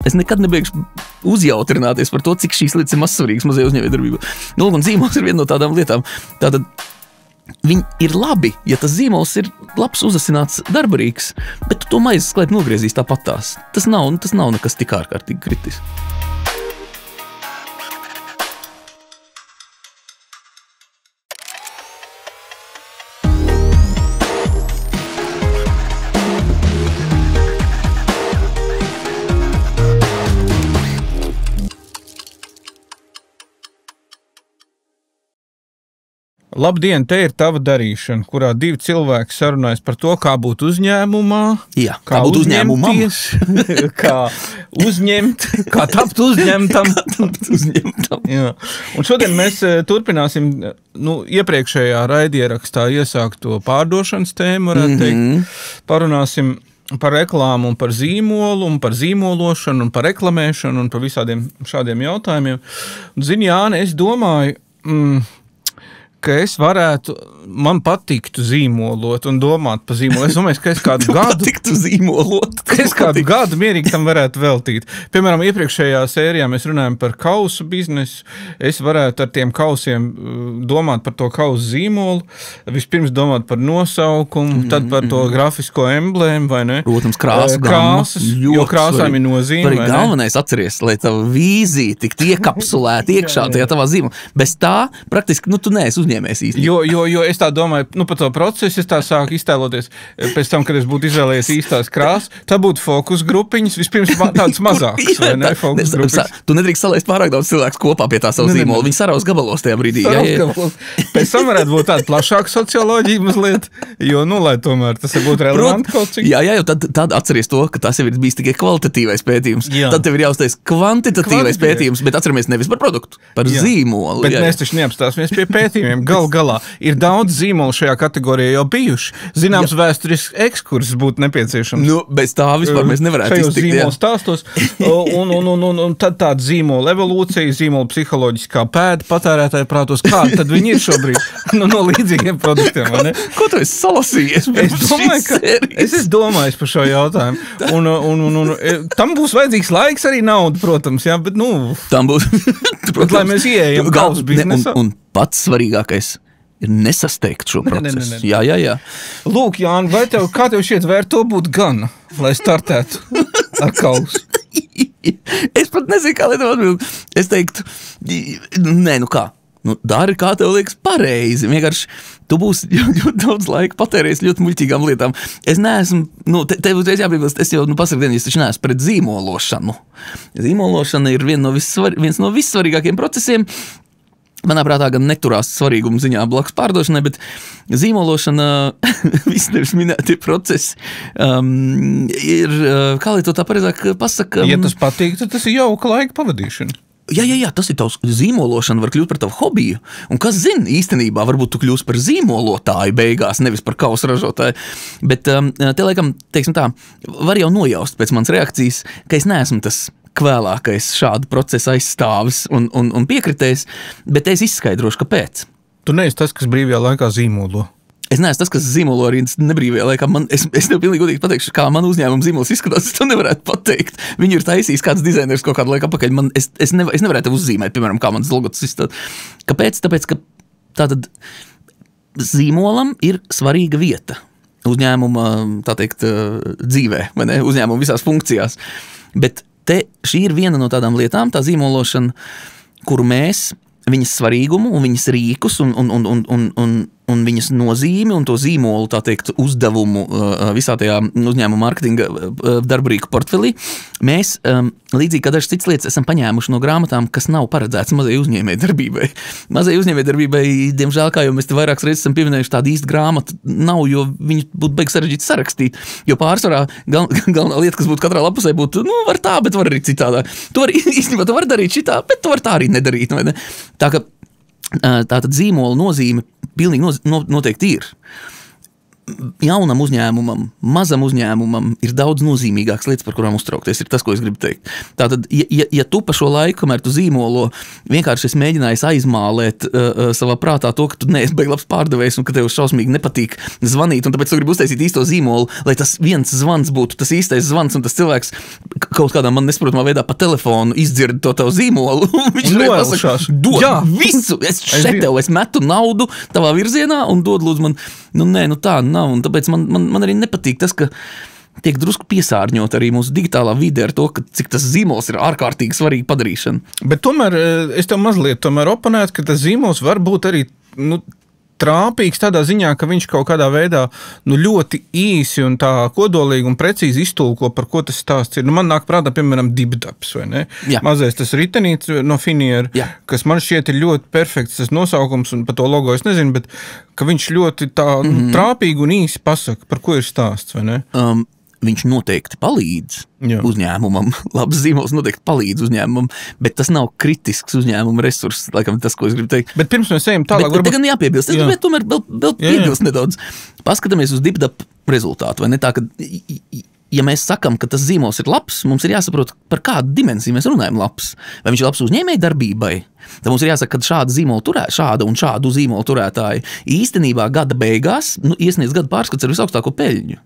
es nekad nebeigšu uzjautrināties par to, cik šīs lietas ir mazsvarīgas mazajā uzņēmējdarbībā. Nu, un zīmols ir viena no tādām lietām. Tātad viņi ir labi, ja tas zīmols ir labs, uzasināts, darbarīgs, bet tu to maizi sklēt nogriezīs tāpatās. Tas nav nekas tik ārkārtīgi kritisks. Labdien, te ir tava darīšana, kurā divi cilvēki sarunājas par to, kā būt uzņēmumā, Jā, kā būt uzņēmumam, kā uzņemt, kā tapt uzņemtam. Jā. Un šodien mēs turpināsim iepriekšējā raidierakstā iesākto pārdošanas tēmu, varētu teikt. Parunāsim par reklāmu un par zīmolu, un par zīmološanu, un par reklamēšanu, un par visādiem šādiem jautājumiem. Un, zini, Jāni, es domāju, ka man patiktu zīmolot un domāt par zīmolu. Es domāju, ka es kādu gadu... patiktu zīmolot. Ka es kādu gadu mierīgi tam varētu veltīt. Piemēram, iepriekšējā sērijā mēs runājam par kausu biznesu. Es varētu ar tiem kausiem domāt par to kausu zīmolu. Vispirms domāt par nosaukumu, tad par to grafisko emblēmu, vai ne? Protams, krāsas, jo krāsām ir nozīme. Galvenais atceries, lai tava vīzija tiktu iekapsulēta iekšā tajā tavā zīmolā. Bez tā, praktiski, tu neesi uzņēmējs īsti. Jo es tā domāju, par to procesu es tā sāku iztēloties pēc tam, kad es būtu izvēlējies īstās krāsas, tā būtu fokus grupiņas, vispirms tādas mazākas, vai ne? Fokus grupiņas. Tu nedrīkst salaist pārāk daudz cilvēks kopā pie tā savu zīmolu. Viņi saraus gabalos tajā brīdī. Pēc tam varētu būt tāda plašāka socioloģija mazliet, jo, lai tomēr tas būtu relevanti kaut cik. Jā, jo tad atceries to, ka tas jau ir bijis tikai kvalitatīvais pētījums. Tad tev ir jāuztais kvantitatīvais pētījums, bet atceramies nevis par produktu, par zīmolu. Bet mēs taču neapstāsimies pie pētījumiem. Galā ir daudz zīmolu šajā kategorijā jau bijuši. Zināms, vēsturisks ekskurss būtu nepieciešams. Bez tā vispār mēs nevarētu iztikt. Zīmolu stāstos. Un tad tāda zīmola evolūcija, zīmola psiholoģiskā pēda patērētāju prātos. Kāda tad viņi ir šobrīd? No līdzīgiem produktiem, vai ne? Ko tu esi salasījies? Es domāju par šo jautājumu. Un tam būs vajadzīgs laiks, arī nauda, protams, jā, bet tam būs. Lai mēs ieejam kausu biznesā. Un pats svarīgākais ir nesasteigt šo procesu. Jā. Lūk, Jāni, kā tev šķiet, vai ar to būtu gana, lai startētu ar kausu? Es pat nezinu, kā lai tev atbild. Es teiktu, kā? Dari, kā tev liekas pareizi. Vienkārši tu būsi ļoti daudz laika patērējis ļoti muļķīgām lietām. Es neesmu, tev uzreiz jāpiebilst, es jau pasaku dienu, es taču neesmu pret zīmološanu. Zīmološana ir viens no vissvarīgākiem procesiem. Manā prātā gan neturās svarīguma ziņā blakus pārdošanai, bet zīmološana, visi nevis minētie procesi, ir, kā lai to tā pareizāk pasaka... Ja tas patīk, tad tas ir jauka laika pavadīšana. Jā, tas ir tavs zīmološana, var kļūt par tavu hobiju. Un kas zina, īstenībā varbūt tu kļūsi par zīmolotāju beigās, nevis par kausu ražotāju. Bet te laikam, teiksim tā, var jau nojaust pēc manas reakcijas, ka es neesmu tas kvēlākais šādu procesu aizstāvis un piekritējs, bet es izskaidrošu, kāpēc. Tu neesi tas, kas brīvajā laikā zīmolo. Es neesmu tas, kas zīmolo arī nebrīvajā laikā. Es tev pilnīgi godīgi pateikšu, kā man uzņēmuma zīmols izskatās, es to nevarētu pateikt. Viņu ir taisījis kāds dizainers kaut kādu laiku apakaļ. Es nevarētu tev uzzīmēt, piemēram, kā mans logots izstāst. Kāpēc? Tāpēc, ka tātad zīmolam ir svarīga vieta uzņēmuma, tā teikt, dzīvē, vai ne? Uzņēmuma visās funkcijās. Bet šī ir viena no tādām lietām, tā zīmološana, kuru mēs, viņas svarīgumu un viņas rīkus un viņas nozīmi un to zīmolu, tā teikt, uzdevumu visā tajā uzņēmuma mārketinga darbrīku portfelī, mēs, līdzīgi kā dažas citas lietas, esam paņēmuši no grāmatām, kas nav paredzēts mazai uzņēmējdarbībai. Mazai uzņēmējdarbībai, diemžēl, kā jau mēs te vairākas reizes esam pieminējuši, tāda īsta grāmata nav, jo viņi būtu beig sarežģīti sarakstīt, jo pārsvarā galvenā lieta, kas būtu katrā lapusē, būtu, var tā, bet var arī citādā. Īstenībā tu var darīt šitā, bet tu var tā arī nedarīt, vai ne? Tātad zīmola nozīme pilnīgi noteikti ir. jaunam uzņēmumam, mazam uzņēmumam ir daudz nozīmīgākas lietas, par kurām uztraukties, ir tas, ko es gribu teikt. Tātad, ja tu pa šo laiku, kamēr tu zīmolo, vienkārši esi mēģinājis aizmālēt savā prātā to, ka tu neesi beig labs pārdevējs un ka tev šausmīgi nepatīk zvanīt, un tāpēc tu gribi uztaisīt īsto zīmolu, lai tas viens zvans būtu tas īstais zvans, un tas cilvēks kaut kādā man nesaprotamā veidā pa telefonu izdzird to tavu zīmolu. Viņš noelšās. Dod visu, es metu naudu tavā virzienā un dod lūdzu man, tā nav, un tāpēc man arī nepatīk tas, ka tiek drusku piesārņot arī mūsu digitālā vide ar to, cik tas zīmols ir ārkārtīgi svarīgi padarīšana. Bet tomēr es tev mazliet oponētu, ka tas zīmols var būt arī, trāpīgs tādā ziņā, ka viņš kaut kādā veidā ļoti īsi un tā kodolīgi un precīzi iztulko, par ko tas stāsts ir. Man nāk prātā, piemēram, dibdaps, vai ne? Jā. Mazais tas ritenīts no Finiera, kas man šķiet ir ļoti perfekts tas nosaukums, un par to logo es nezinu, bet ka viņš ļoti tā trāpīgi un īsi pasaka, par ko ir stāsts, vai ne? Viņš noteikti palīdz uzņēmumam. Labs zīmols noteikti palīdz uzņēmumam, bet tas nav kritisks uzņēmuma resurss, laikam tas, ko es gribu teikt. Bet pirms mēs ejam tālāk, bet te gan jāpiebilst. Es gribētu tomēr vēl piebilst nedaudz. Paskatāmies uz dibdap rezultātu, vai ne tā, ka ja mēs sakam, ka tas zīmols ir labs, mums ir jāsaprot, par kādu dimensiju mēs runājam labs. Vai viņš ir labs uzņēmēju darbībai? Tad mums ir jāsaka, ka šāda un šādu zīmolu turētāji īstenībā gada beigās iesniedz gada pārskats ar visaugstāko peļņu.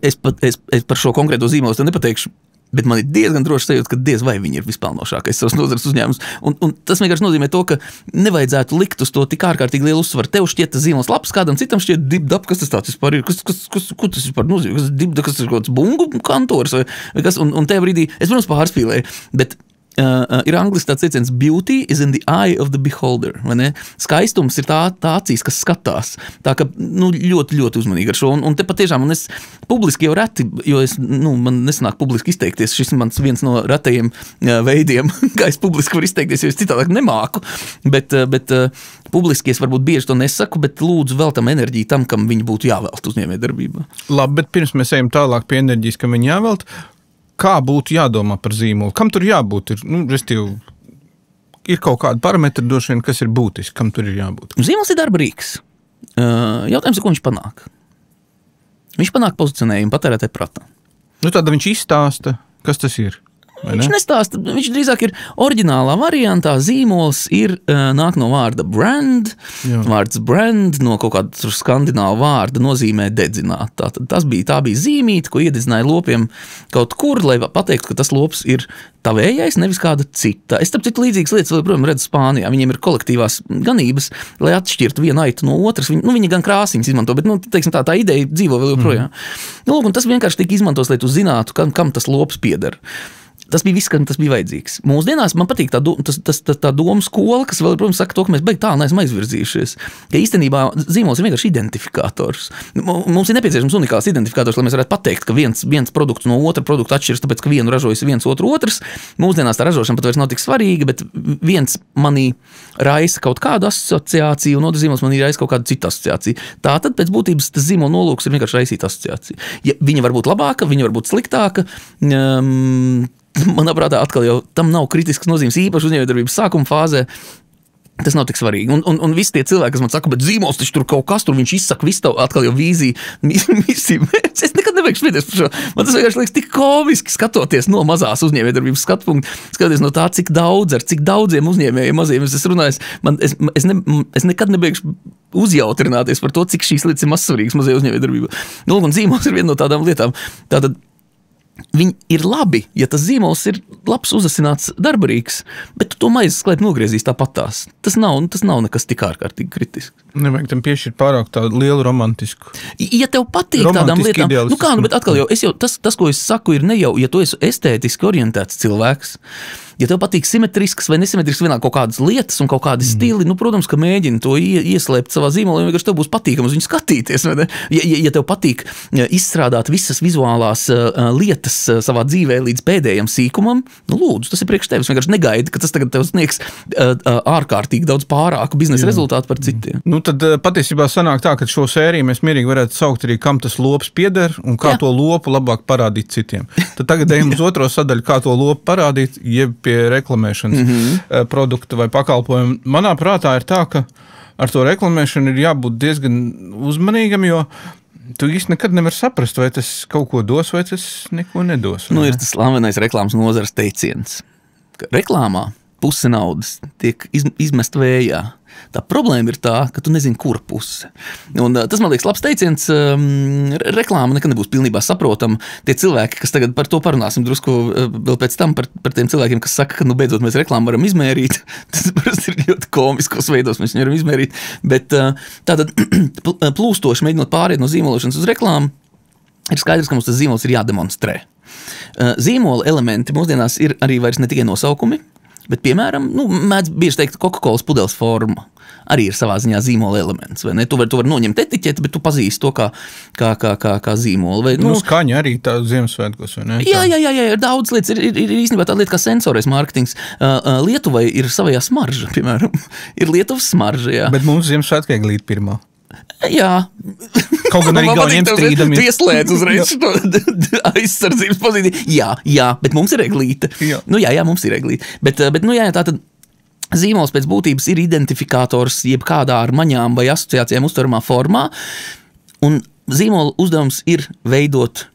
Es par šo konkrēto zīmolu te nepateikšu, bet man ir diezgan droši sajūta, ka diez vai viņi ir vispelnošākais savas nozares uzņēmums. Un tas vienkārši nozīmē to, ka nevajadzētu likt uz to tik ārkārtīgi lielu uzsvaru. Tev šķiet tas zīmols labs, kādam citam šķiet dibdap, kas tas tāds vispār ir, ko tas vispār nozīmē, kas ir kaut kāds bungu kantors vai kas, un tajā brīdī, es, protams, pārspīlēju, bet ir angliski tāds teiciens, beauty is in the eye of the beholder, vai ne? Skaistums ir tā acīs, kas skatās. Tā ka, ļoti, ļoti uzmanīgi ar šo. Un te patiešām, un es publiski jau reti, jo man nesanāk publiski izteikties, šis mans viens no retajiem veidiem, kā es publiski varu izteikties, jo es citādāk nemāku, bet publiski es varbūt bieži to nesaku, bet lūdzu veltam enerģiju tam, kam viņi būtu jāvelt uzņēmējdarbībā. Labi, bet pirms mēs ejam tālāk pie enerģijas, kam viņi jāvelt, kā būtu jādomā par zīmolu? Kam tur jābūt? Ir kaut kādi parametri, droši vien, kas ir būtiski, kam tur ir jābūt? Zīmols ir darba rīks. Jautājums ir, ko viņš panāk? Viņš panāk pozicionējumu patērētāju prātā. Tāda viņš izstāsta, kas tas ir. Viņš nestāsta, viņš drīzāk ir oriģinālā variantā. Zīmols nāk no vārda brand. Vārds brand no kaut kāda skandināva vārda nozīmē dedzināt. Tā bija zīmīte, ko iededzināja lopiem kaut kur, lai pateiktu, ka tas lops ir tavējais, nevis kāda cita. Es starp citu līdzīgas lietas vēl, protams, redzu Spānijā. Viņiem ir kolektīvās ganības, lai atšķirtu vienu aitu no otras. Viņi gan krāsiņas izmanto, bet teiksim, tā ideja dzīvo vēl joprojām. Un tas vienkārši tika izmantos, lai tu zinātu, kam tas lops pieder. Tas bija viss, kam tas bija vajadzīgs. Mūsdienās man patīk tā doma skola, kas vēl, protams, saka to, ka mēs beig tālu neesam aizvirzījušies. Ja īstenībā zīmols ir vienkārši identifikators. Mums ir nepieciešams unikāls identifikators, lai mēs varētu pateikt, ka viens produkts no otra produkta atšķiras, tāpēc, ka vienu ražojas viens otrs. Mūsdienās tā ražošana pat vairs nav tik svarīga, bet viens manī raisa kaut kādu asociāciju, un otrs zīmols manī raisa kaut kādu citu asociāciju. Tātad pēc būtības tas zīmola nolūks ir vienkārši raisīt asociāciju. Ja viņa var būt labāka, viņa var būt sliktāka. Manā prātā atkal jau tam nav kritisks nozīmes, īpaši uzņēmējdarbības sākuma fāzē. Tas nav tik svarīgi. Un visi tie cilvēki, kas man saka, bet zīmols taču tur kaut kas, tur viņš izsaka visu tavu atkal jau vīziju, misiju. Es nekad nebeigšu smieties par šo. Man tas vienkārši liekas tik komiski skatoties no mazās uzņēmējdarbības skatu punkta, skatoties no tā, cik daudziem uzņēmējiem maziem es runāju. Es nekad nebeigšu uzjautrināties par to, cik šīs lietas ir mazsvarīgas mazajā uzņēmējdarbībā. Un zīmols ir viena no tādām lietām. Tātad viņi ir labi, ja tas zīmols ir labs uzasināts darbarīgs, bet tu to maizes sklaipi nogriezīs tāpatās. Tas nav nekas tik ārkārtīgi kritisks. Nevajag tam piešķirt pārāk tādu lielu romantisku. Ja tev patīk tādām lietām, bet atkal jau, tas, ko es saku, ir ne jau, ja tu esi estētiski orientēts cilvēks, ja tev patīk simetrisks vai nesimetrisks vienā kaut kādas lietas un kaut kādi stili, protams, ka mēģini to ieslēpt savā zīmolā, vienkārši tev būs patīkams viņu skatīties. Ja tev patīk izstrādāt visas vizuālās lietas savā dzīvē līdz pēdējam sīkumam, lūdzu, tas ir priekš tevis. Vienkārši negaidi, ka tas tagad tev sniegs ārkārtīgi daudz pārāku biznesa rezultātu par citiem. Tad patiesībā sanāk tā, ka šo sēriju mēs mierīgi varētu saukt arī, kam tas lops pieder un kā to lopu labāk parādīt citiem. Tad tagad ejam uz otro sadaļu, kā to lopu parādīt, jeb pie reklamēšanas produkta vai pakalpojumu. Manā prātā ir tā, ka ar to reklamēšanu ir jābūt diezgan uzmanīgam, jo tu īsti nekad nevar saprast, vai tas kaut ko dos, vai tas neko nedos. Nu, ir tas slavenais reklāmas nozares teiciens, ka reklāmā puse naudas tiek izmest vējā. Tā problēma ir tā, ka tu nezini, kura puse. Un tas, man liekas, labs teiciens, reklāma nekad nebūs pilnībā saprotama. Tie cilvēki, kas tagad par to parunāsim drusku vēl pēc tam, par tiem cilvēkiem, kas saka, ka, nu, beidzot, mēs reklāmu varam izmērīt. Tas parasti ir ļoti komiskos veidos, mēs viņu varam izmērīt. Bet tātad plūstoši mēģinot pāriet no zīmološanas uz reklāmu, ir skaidrs, ka mums tas zīmols ir jādemonstrē. Zīmola elementi mūsdienās ir arī vairs ne tikai nosaukumi, bet, piemēram, mēdz bieži teikt, Coca-Colas pudeles forma arī ir savā ziņā zīmola elements, vai ne? Tu vari noņemt etiķeti, bet tu pazīsti to kā zīmolu. Vai, skaņa arī tā Ziemassvētkos, vai ne? Jā, ir daudz lietas. Ir īstenībā tā lieta kā sensorais mārketings. Lietuvai ir savajā smarža, piemēram. Ir Lietuvas smarža, jā. Bet mums Ziemassvētkai glīt pirmā. Jā. Kaut gan arī galveniem strīdam ir. Tu ieslēdz uzreiz šo aizsardzības pozīciju. Jā, bet mums ir eglīte. Jā, mums ir eglīte. Bet tātad zīmols pēc būtības ir identifikators jebkādā ar maņām vai asociācijām uztveramā formā. Un zīmola uzdevums ir veidot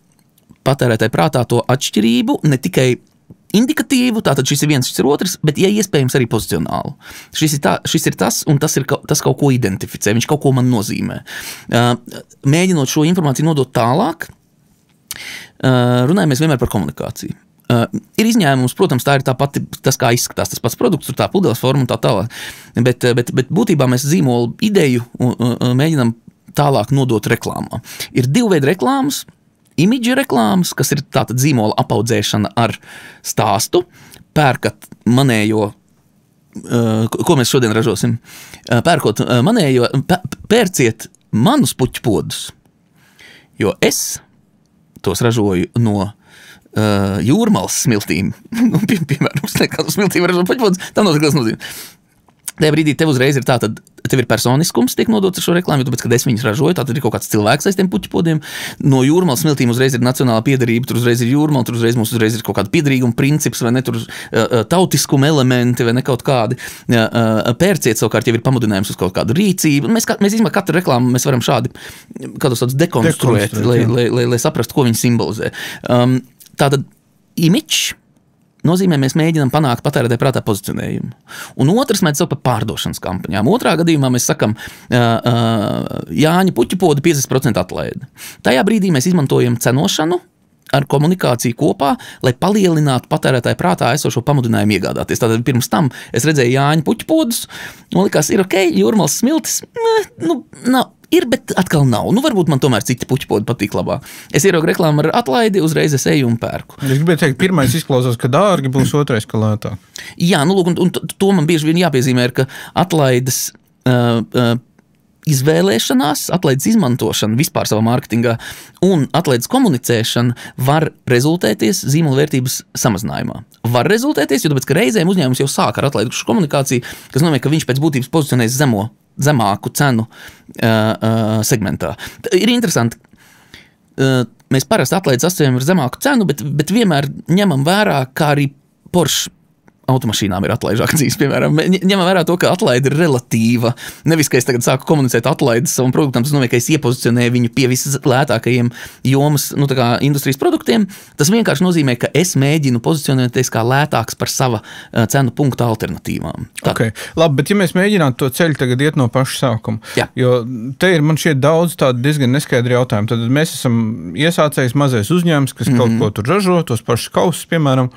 patērētāju prātā to atšķirību, ne tikai indikatīvu, tātad šis ir viens, šis ir otrs, bet, ja iespējams, arī pozicionālu. Šis ir tas, un tas kaut ko identificē, viņš kaut ko man nozīmē. Mēģinot šo informāciju nodot tālāk, runājamies vienmēr par komunikāciju. Ir izņēmums, protams, tā ir tā pati, tas kā izskatās, tas pats produkts, tur tā pudeles forma un tā tālāk, bet būtībā mēs zīmolu ideju mēģinam tālāk nodot reklāmā. Ir divi veidi reklāmas. Imidža reklāmas, kas ir tātad zīmola apaudzēšana ar stāstu, pērkat manējo, ko mēs šodien ražosim, pērkot manējo, pērciet manus puķpodus, jo es tos ražoju no jūrmalas smiltīm. Piemēram, kādu smiltīm ražo puķpodus, tam notiek tas nozīme. Tajā brīdī tev uzreiz ir tā, tad tev ir personiskums tiek nodots ar šo reklāmu, jo tāpēc, kad es viņus ražoju, tā tad ir kaut kāds cilvēks aiz tiem puķipodiem. No jūrmalas smiltīm uzreiz ir nacionālā piederība, tur uzreiz ir jūrmala, tur uzreiz ir kaut kāda piederīguma princips, vai ne, tur tautiskuma elementi, vai ne kaut kādi. Pērciet savukārt jau ir pamudinājums uz kaut kādu rīcību. Mēs īstenībā katru reklāmu mēs varam šādi kādus tādus dekonstruēt, lai saprastu, ko viņi simbolizē. Tātad imidžs nozīmē, mēs mēģinām panākt patērētāju prātā pozicionējumu. Un otrs mēs saucam par pārdošanas kampaņām. Otrā gadījumā mēs sakam, Jāņa puķipoda 50% atlaide. Tajā brīdī mēs izmantojam cenošanu ar komunikāciju kopā, lai palielinātu patērētāju prātā esošo pamudinājumu iegādāties. Tātad pirms tam es redzēju Jāņa puķipodus, un likās, ir ok, jūrmalas smiltis, nav. Ir, bet atkal nav. Varbūt man tomēr citi puķipodi patīk labāk. Es ieraugu reklāmu ar atlaidi, uzreiz es eju un pērku. Es gribēju teikt, pirmais izklausās, ka dārgi, būs otrais, ka lētāk. Jā, lūk, un to man bieži vien jāpiezīmē, ka atlaides izvēlēšanās, atlaides izmantošana vispār savā mārketingā un atlaides komunicēšana var rezultēties zīmola vērtības samazinājumā. Var rezultēties, jo tāpēc, ka reizēm uzņēmums jau sāk ar atlaidu komunikāciju, kas nozīmē, ka viņš pēc būtības pozicionēs zemāku cenu segmentā. Ir interesanti, mēs parasti atlaides asociējam ar zemāku cenu, bet vienmēr ņemam vērā, kā arī Porsche automašīnām ir atlaižu akcijas, piemēram. Ņemam vērā to, ka atlaide ir relatīva. Nevis, ka es tagad sāku komunicēt atlaides savam produktam, tas nozīmē, ka es iepozicionēju viņu pie vislētākajiem jomas, industrijas produktiem. Tas vienkārši nozīmē, ka es mēģinu pozicionēties kā lētāks par sava cenu punktu alternatīvām. Okay. Labi, bet ja mēs mēģinātu to ceļu tagad iet no paša sākuma, jo te ir man šķiet daudz tādu diezgan neskaidri jautājumu. Tad mēs esam iesācējis mazais uzņēmums, kas kaut ko tur ražo, tos pašus kausus, piemēram.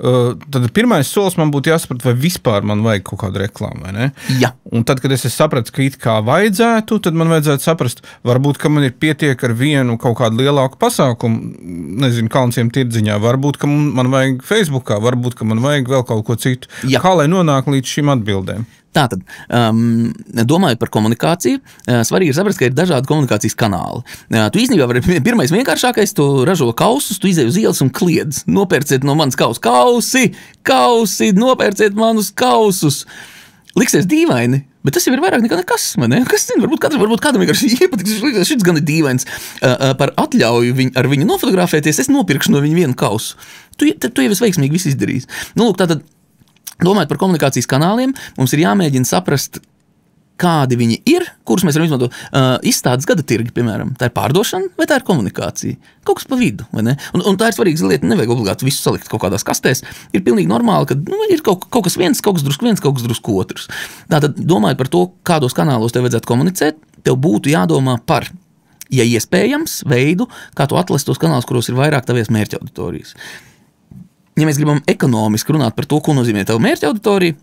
Tad pirmais solis man būtu jāsaprat, vai vispār man vajag kaut kādu reklāmu, vai ne? Jā. Un tad, kad es sapratu, ka it kā vajadzētu, tad man vajadzētu saprast, varbūt, ka man ir pietiek ar vienu kaut kādu lielāku pasākumu, nezinu, Kalnciem tirdziņā, varbūt, ka man vajag Facebookā, varbūt, ka man vajag vēl kaut ko citu. Jā. Kā lai nonāk līdz šīm atbildēm? Tātad, domājot par komunikāciju, svarīgi ir saprast, ka ir dažādi komunikācijas kanāli. Tu īstenībā vari, pirmais vienkāršākais, tu ražo kausus, tu izej uz ielas un kliedz. Nopērciet no manas kausi, nopērciet manus kausus. Liksies dīvaini, bet tas jau ir vairāk nekā nekas, vai ne? Kas zina, varbūt kādam vienkārši iepatiks, šis gan ir dīvains. Par atļauju ar viņu nofotografēties, es nopirkšu no viņa vienu kausu. Tu jau esi veiksmīgi visu izdarījis. Lūk, tātad, domājot par komunikācijas kanāliem, mums ir jāmēģina saprast, kādi viņi ir, kurus mēs varam izmantot. Izstādes gada tirgi, piemēram, tā ir pārdošana vai tā ir komunikācija? Kaut kas pa vidu, vai ne? Un tā ir svarīga lieta, nevajag obligāti visu salikt kaut kādās kastēs. Ir pilnīgi normāli, ka ir kaut kas viens, kaut kas drusku otrs. Tātad, domājot par to, kādos kanālos tev vajadzētu komunicēt, tev būtu jādomā par, ja iespējams, veidu, kā tu atlasi tos kanālus, kuros ir vairāk tavies mērķa auditorijas. Ja mēs gribam ekonomiski runāt par to, ko nozīmē tava mērķa auditorija,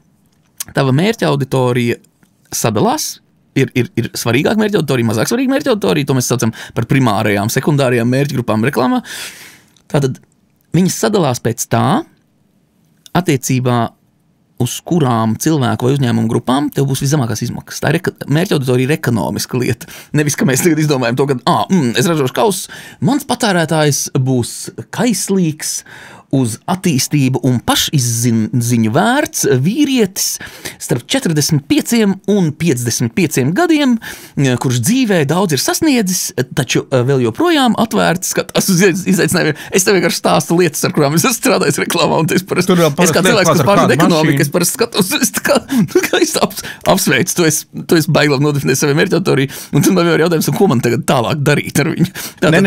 tava mērķa auditorija sadalās, ir svarīgāk mērķa auditorija, mazāk svarīga mērķa auditorija, to mēs saucam par primārajām, sekundārajām mērķa grupām reklāmā. Tātad viņas sadalās pēc tā, attiecībā uz kurām cilvēku vai uzņēmumu grupām tev būs viszemākās izmaksas. Tā ir mērķa auditorija ir ekonomiska lieta. Nevis, ka mēs tagad izdomājam to, ka es ražošu kausus, mans patērētājs būs kaislīgs, uz attīstību un pašizziņu vērts vīrietis starp 45 un 55 gadiem, kurš dzīvē daudz ir sasniedzis, taču vēl joprojām atvērts skatās uz izaicinājumiem. Es tev vienkārši stāstu lietas, ar kurām es esmu strādājis reklāmā, un es kā cilvēks, kas pārvada ekonomiku, es parasti skatos, es apsveicu, tu esi baiglabi nodefinēt savu mērķa auditoriju, un tad man jau ir jautājums, ko man tagad tālāk darīt ar viņu.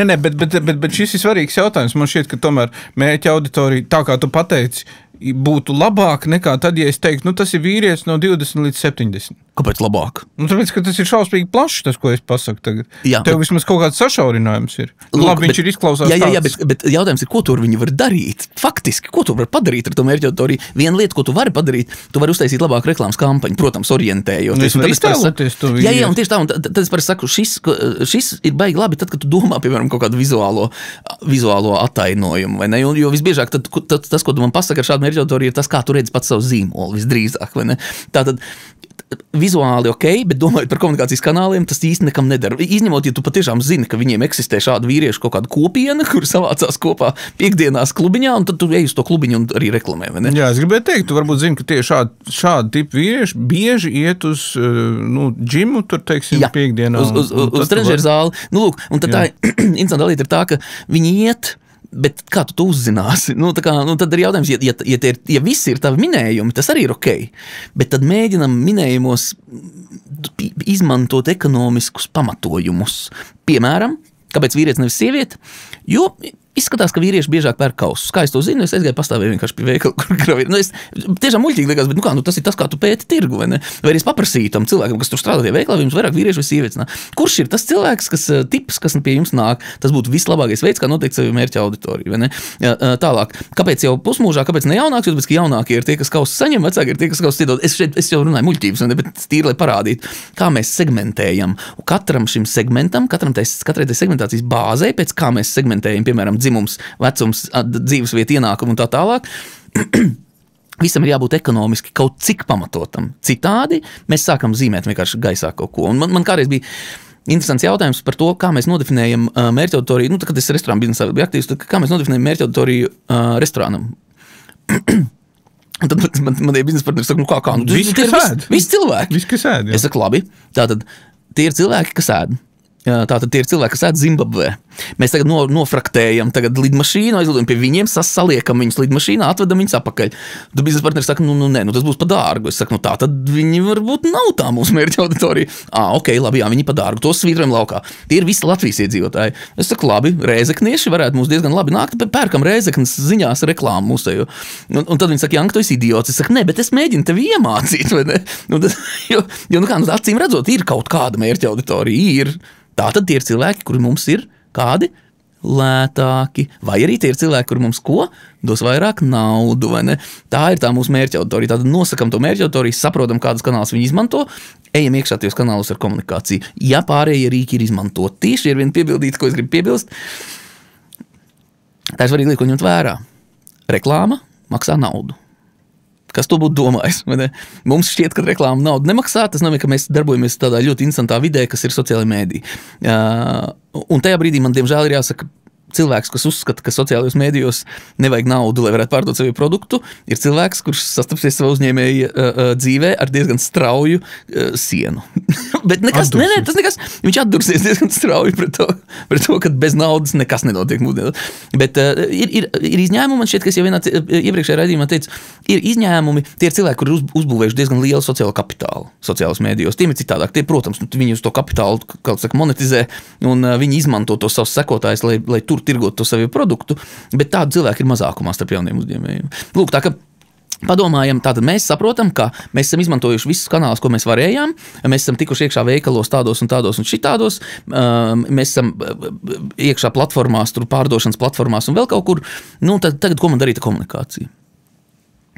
Nē, bet šis ir svarīgs jautājums. Man šķiet, ka tomēr mērķa auditorija, tā kā tu pateici, būtu labāk nekā tad, ja es teiktu, tas ir vīrietis no 20 līdz 70. Kāpēc labāk? Tāpēc, ka tas ir šausmīgi plašs, tas, ko es pasaku tagad. Jā, tev vismaz kaut kāds sašaurinājums ir. Labi, viņš ir izklausās jā, bet jautājums ir, ko tu ar viņu var darīt? Faktiski, ko tu var padarīt ar to mērķa auditoriju? Viena lieta, ko tu vari padarīt, tu vari uztaisīt labāku reklāmas kampaņu, protams, orientējoties. Un iztēloties to jā, un tieši tā, un tad es parasti saku, šis ir baigi labi tad, kad tu domā, piemēram, kaut kādu vizuālo atainojumu, vai ne? Jo visbiežāk tas, ko tu man pasaka ar šādu mērķa auditoriju, ir tas, kā tu redzi pats savu zīmolu, visdrīzāk, vai ne? Tātad, vizuāli ok, bet domājot par komunikācijas kanāliem, tas īsti nekam nedara. Izņemot, ja tu patiešām zini, ka viņiem eksistē šāda vīriešu kaut kāda kopiena, kur savācās kopā piekdienās klubiņā, un tad tu ej uz to klubiņu un arī reklamē, vai ne? Jā, es gribēju teikt, tu varbūt zini, ka tie šādi tipi vīrieši bieži iet uz džimu, tur, teiksim, piekdienā. Uz trenežeru zāli. Lūk, un tad tā interesanta lieta ir tā, ka viņi iet, bet kā tu to uzzināsi? Tad ir jautājums, ja visi ir tavi minējumi, tas arī ir ok, bet tad mēģinam minējumos izmantot ekonomiskus pamatojumus. Piemēram, kāpēc vīrietis nevis sieviete? Jo izskatās, ka vīrieši biežāk pērk kausus. Kā es to zinu, es aizgāju pastāvēju vienkārši pie veikala, kur gravēju. Es tiešām muļķīgi liekas, bet tas ir tas, kā tu pēti tirgu, vai ne? Vai arī es paprasīju tam cilvēkam, kas tur strādā tie veikalā, jums vairāk vīrieši vai sievietes. Kurš ir tas cilvēks, kas pie jums nāk? Tas būtu vislabākais veids, kā noteikt savu mērķa auditoriju, vai ne? Tālāk. Kāpēc jau pusmūžā, kāpēc ne jaunāks? Jo tāpēc, ka jaunākie ir tie, kas kausus saņem, vecāki ir tie, kas kausus iedod. Es jau runāju muļķības, bet tīri, lai parādītu, kā mēs segmentējam. Un katram šim segmentam, katrai tai segmentācijas bāzei, pēc kā mēs segmentējam, piemēram, dzimums, vecums, dzīvesvieta, ienākumu un tā tālāk. Visam ir jābūt ekonomiski kaut cik pamatotam. Citādi mēs sākam zīmēt vienkārši gaisā kaut ko. Un man kādreiz bija interesants jautājums par to, kā mēs nodefinējam mērķa auditoriju. Tad, kad es restorānu biznesā biju aktīvs, tad kā mēs nodefinējam mērķa auditoriju restorānam? Un tad man tie biznesa partneri saka, kā? Visi cilvēki. Visi, kas ēd, jā. Es saku, labi, tātad tie ir cilvēki, kas ēd. Tātad tie ir cilvēki, kas ēd Zimbabvē. Mēs tagad nofraktējam lidmašīnu, aizlidojam pie viņiem, saliekam viņus lidmašīnā, atvedam viņus apakaļ. Tad biznesa partneri saka, tas būs pa dārgu. Es saku, tā tad viņi varbūt nav tā mūsu mērķa auditorija. Ok, labi, jā, viņi pa dārgu, tos svītrojam laukā. Tie ir visi Latvijas iedzīvotāji. Es saku, labi, rēzeknieši varētu mums diezgan labi nākt, bet pērkam rēzeknes ziņās reklāmu mūsējo. Un tad viņi saka, Janka, tu esi idiots. Es saku, ne, bet es mēģinu tevi iemācīt, vai ne? Acīm redzot, ir kaut kāda mērķa auditorija, ir. Tātad tie ir cilvēki, kuri mums ir kādi lētāki, vai arī tie ir cilvēki, kuri mums ko? Dos vairāk naudu, vai ne? Tā ir tā mūsu mērķa auditorija. Tātad nosakam to mērķa auditoriju, saprotam, kādus kanālus viņi izmanto, ejam iekšā tajos kanālos ar komunikāciju. Ja pārējie rīki ir izmantoti, tieši ir viena piebildīta, ko es gribu piebilst. Tā ir svarīga lieta, ko ņemt vērā. Reklāma maksā naudu. Kas to būtu domājis? Mums šķiet, ka reklāma naudu nemaksā. Tas nozīmē, ka mēs darbojamies tādā ļoti interesantā vidē, kas ir sociālajā mēdī. Un tajā brīdī man, diemžēl, ir jāsaka, cilvēks, kas uzskata, ka sociālajos mēdījos nevajag naudu, lai varētu pārdot savu produktu, ir cilvēks, kurš sastapsies savā uzņēmēja dzīvē ar diezgan strauju sienu. Bet nekas, tas nekas, viņš atdursies diezgan strauji pret to, ka bez naudas nekas nenotiek mūsdienās. Bet ir izņēmumi, man šķiet, ka es jau vienā iepriekšējā raidījumā teicu, ir izņēmumi, tie ir cilvēki, kuri uzbūvējuši diezgan lielu sociālo kapitālu sociālos mēdījos. Tiem ir citādāk. Tie, protams, viņi uz to kapitālu, kā saka, monetizē, un viņi izmanto to savus sekotājus, lai tur tirgotu to savu produktu, bet tādu cilvēku ir mazākumā starp jauniem uzņēmējiem. Lūk, tā ka padomājam, tātad mēs saprotam, ka mēs esam izmantojuši visus kanālus, ko mēs varējām, mēs esam tikuši iekšā veikalos tādos un šitādos, mēs esam iekšā platformās, tur pārdošanas platformās un vēl kaut kur, tagad ko man darīt ar komunikāciju?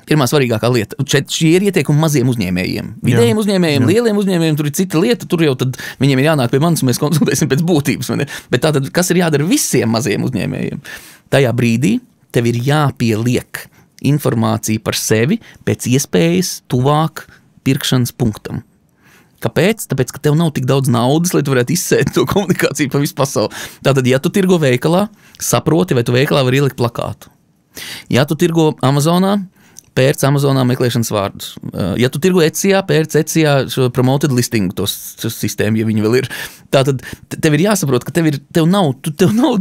Pirmā svarīgākā lieta. Šie ir ieteikumi maziem uzņēmējiem. Vidējiem uzņēmējiem, lieliem uzņēmējiem, tur ir cita lieta, tur jau tad viņiem ir jānāk pie manis un mēs konsultēsim pēc būtības. Bet tātad, kas ir jādara visiem maziem uzņēmējiem? Tajā brīdī tev ir jāpieliek informācija par sevi pēc iespējas tuvāk pirkšanas punktam. Kāpēc? Tāpēc, ka tev nav tik daudz naudas, lai tu varētu izsēt to komunikāciju pa visu pasauli. Tātad, ja tu tirgo veikalā, saproti, vai tu veikalā var ielikt plakātu. Ja tu tirgo Amazonā, pērc Amazonā meklēšanas vārdus. Ja tu tirgo Etsijā, pērc Etsijā šo promoted listing, to sistēmu, ja viņi vēl ir. Tātad tev ir jāsaprot, ka tev nav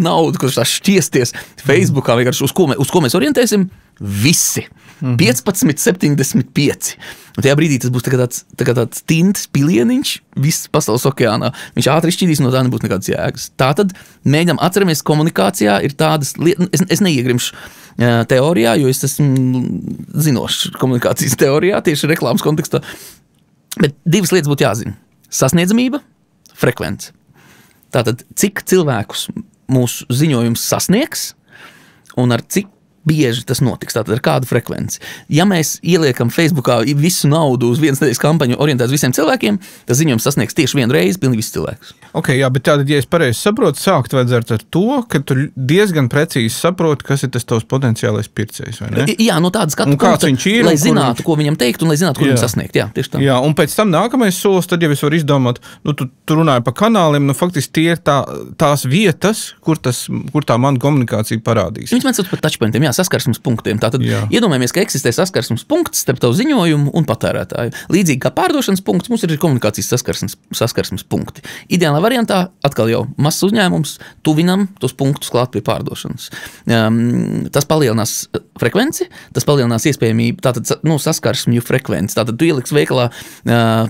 naudu, kurš tā šķiesties Facebookā, vienkārši uz ko mēs orientēsim? Visi. 15,75. Un tajā brīdī tas būs tāds tints pilieniņš viss pasaules okeānā. Viņš ātri šķidīs, no tā nebūs nekādas jēgas. Tātad mēģinām atceramies komunikācijā, ir tādas lietas, es neiegrimšu teorijā, jo es esmu zinošs komunikācijas teorijā, tieši reklāmas kontekstā. Bet divas lietas būtu jāzina. Sasniedzamība, frekvence. Tātad, cik cilvēkus mūsu ziņojums sasniegs un ar cik bieži tas notiks, tātad ar kādu frekvenci. Ja mēs ieliekam Facebookā visu naudu uz vienas nedēļas kampaņu orientēt visiem cilvēkiem, tas ziņojums sasniegs tieši vienu reizi pilnīgi visus cilvēkus. Ok, jā, bet tātad, ja es pareizi saprotu, sākt vajadzētu ar to, ka tu diezgan precīzi saproti, kas ir tas tavs potenciālais pircējs, vai ne? Jā, no tādas skatu punkta, lai zinātu, ko viņam teikt un lai zinātu, ko viņam sasniegt. Jā, tieši tā. Jā, un pēc tam nākamais solis, tad jau es varu izdomāt, tu runāji par kanāliem, faktiski tie ir tās vietas, kur tā man komunikācija parādīs. Viņš man sauc par touchpointiem, saskarsmes punktiem. Tātad iedomājamies, ka eksistē saskarsmes punkts starp tavu ziņojumu un patērētāju. Līdzīgi kā pārdošanas punkts, mums ir komunikācijas saskarsmes punkti. Ideālā variantā atkal jau mazs uzņēmums, tuvinam tos punktus klāt pie pārdošanas. Tas palielinās frekvenci, tas palielinās iespējamību, tātad saskarsmju frekvenci. Tātad tu ieliks veikalā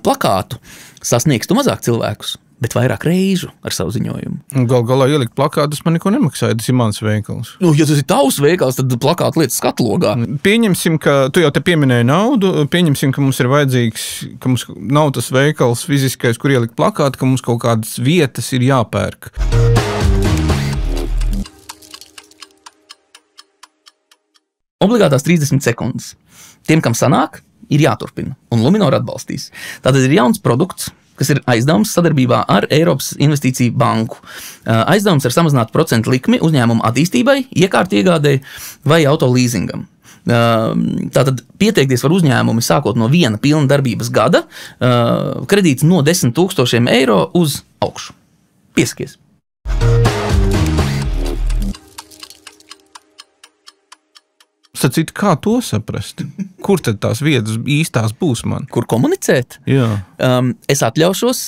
plakātu, sasniegs tu mazāk cilvēkus, bet vairāk reižu ar savu ziņojumu. Galā ielikt plakātus man neko nemaksāja, tas ir mans veikals. Ja tas ir tavs veikals, tad plakātu lietas skatlogā. Pieņemsim, ka tu jau te pieminēji naudu, pieņemsim, ka mums ir vajadzīgs, ka mums nav tas veikals fiziskais, kur ielikt plakātu, ka mums kaut kādas vietas ir jāpērk. Obligātās 30 sekundes. Tiem, kam sanāk, ir jāturpina, un Luminor atbalstīs. Tātad ir jauns produkts, kas ir aizdevums sadarbībā ar Eiropas Investīciju banku. Aizdevums ar samazinātu procentu likmi uzņēmumu attīstībai, iekārtu iegādēji vai auto leasingam. Tātad pieteikties var uzņēmumi sākot no viena pilna darbības gada, kredīts no 10 000 eiro uz augšu. Piesakies! Sacīt, kā to saprast? Kur tad tās vietas īstās būs man? Kur komunicēt? Jā. Es atļaušos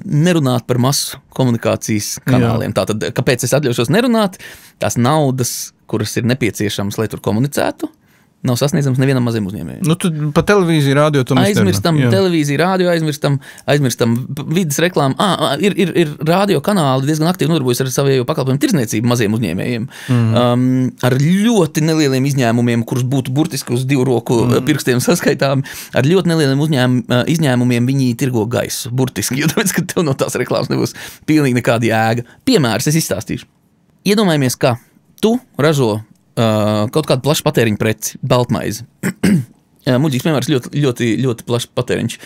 nerunāt par masu komunikācijas kanāliem. Tātad, kāpēc es atļaušos nerunāt? Tās naudas, kuras ir nepieciešamas, lai tur komunicētu, nav sasniedzams nevienam maziem uzņēmējiem. Tu pa televīziju, rādio to mēs aizmirstam televīziju, rādio, aizmirstam vidas reklāmu. Ir rādio kanāli diezgan aktīvi nodarbojas ar savējo pakalpojumu tirdzniecību maziem uzņēmējiem. Ar ļoti nelieliem izņēmumiem, kurus būtu burtiski uz 2 roku pirkstiem saskaitām, ar ļoti nelieliem izņēmumiem viņi tirgo gaisu, burtiski, jo tāpēc, ka tev no tās reklāmas nebūs pilnīgi nekāda jēga. Piemērs es izstāstīšu. Iedomājamies, ka tu ražo kaut kādu plašu patēriņu preci, baltmaizi. Muļķīgs piemērs ļoti, ļoti plašs patēriņš.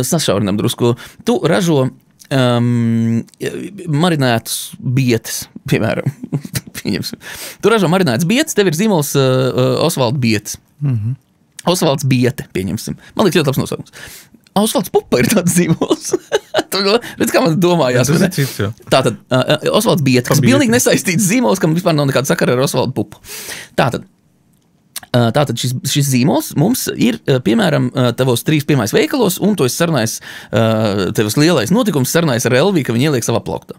Sašaurinām drusku. Tu ražo marinētus bietes, piemēram. Tu ražo marinētas bietes, tev ir zīmols Osvalds bietes. Osvalds biete, pieņemsim. Man liekas ļoti labs nosaukums. Osvalds Pupa ir tāds zīmols. Redz, kā man domājās. Tas ir cits, jā. Tātad, Osvalds Bieta, kas pilnīgi nesaistīts zīmols, kam vispār nav nekāda sakara ar Osvaldu Pupu. Tātad šis zīmols mums ir, piemēram, tavos 3 pirmais veikalos, un tu esi sarunājis, tevs lielais notikums sarunājis ar Elviju, ka viņi ieliek savā plauktā.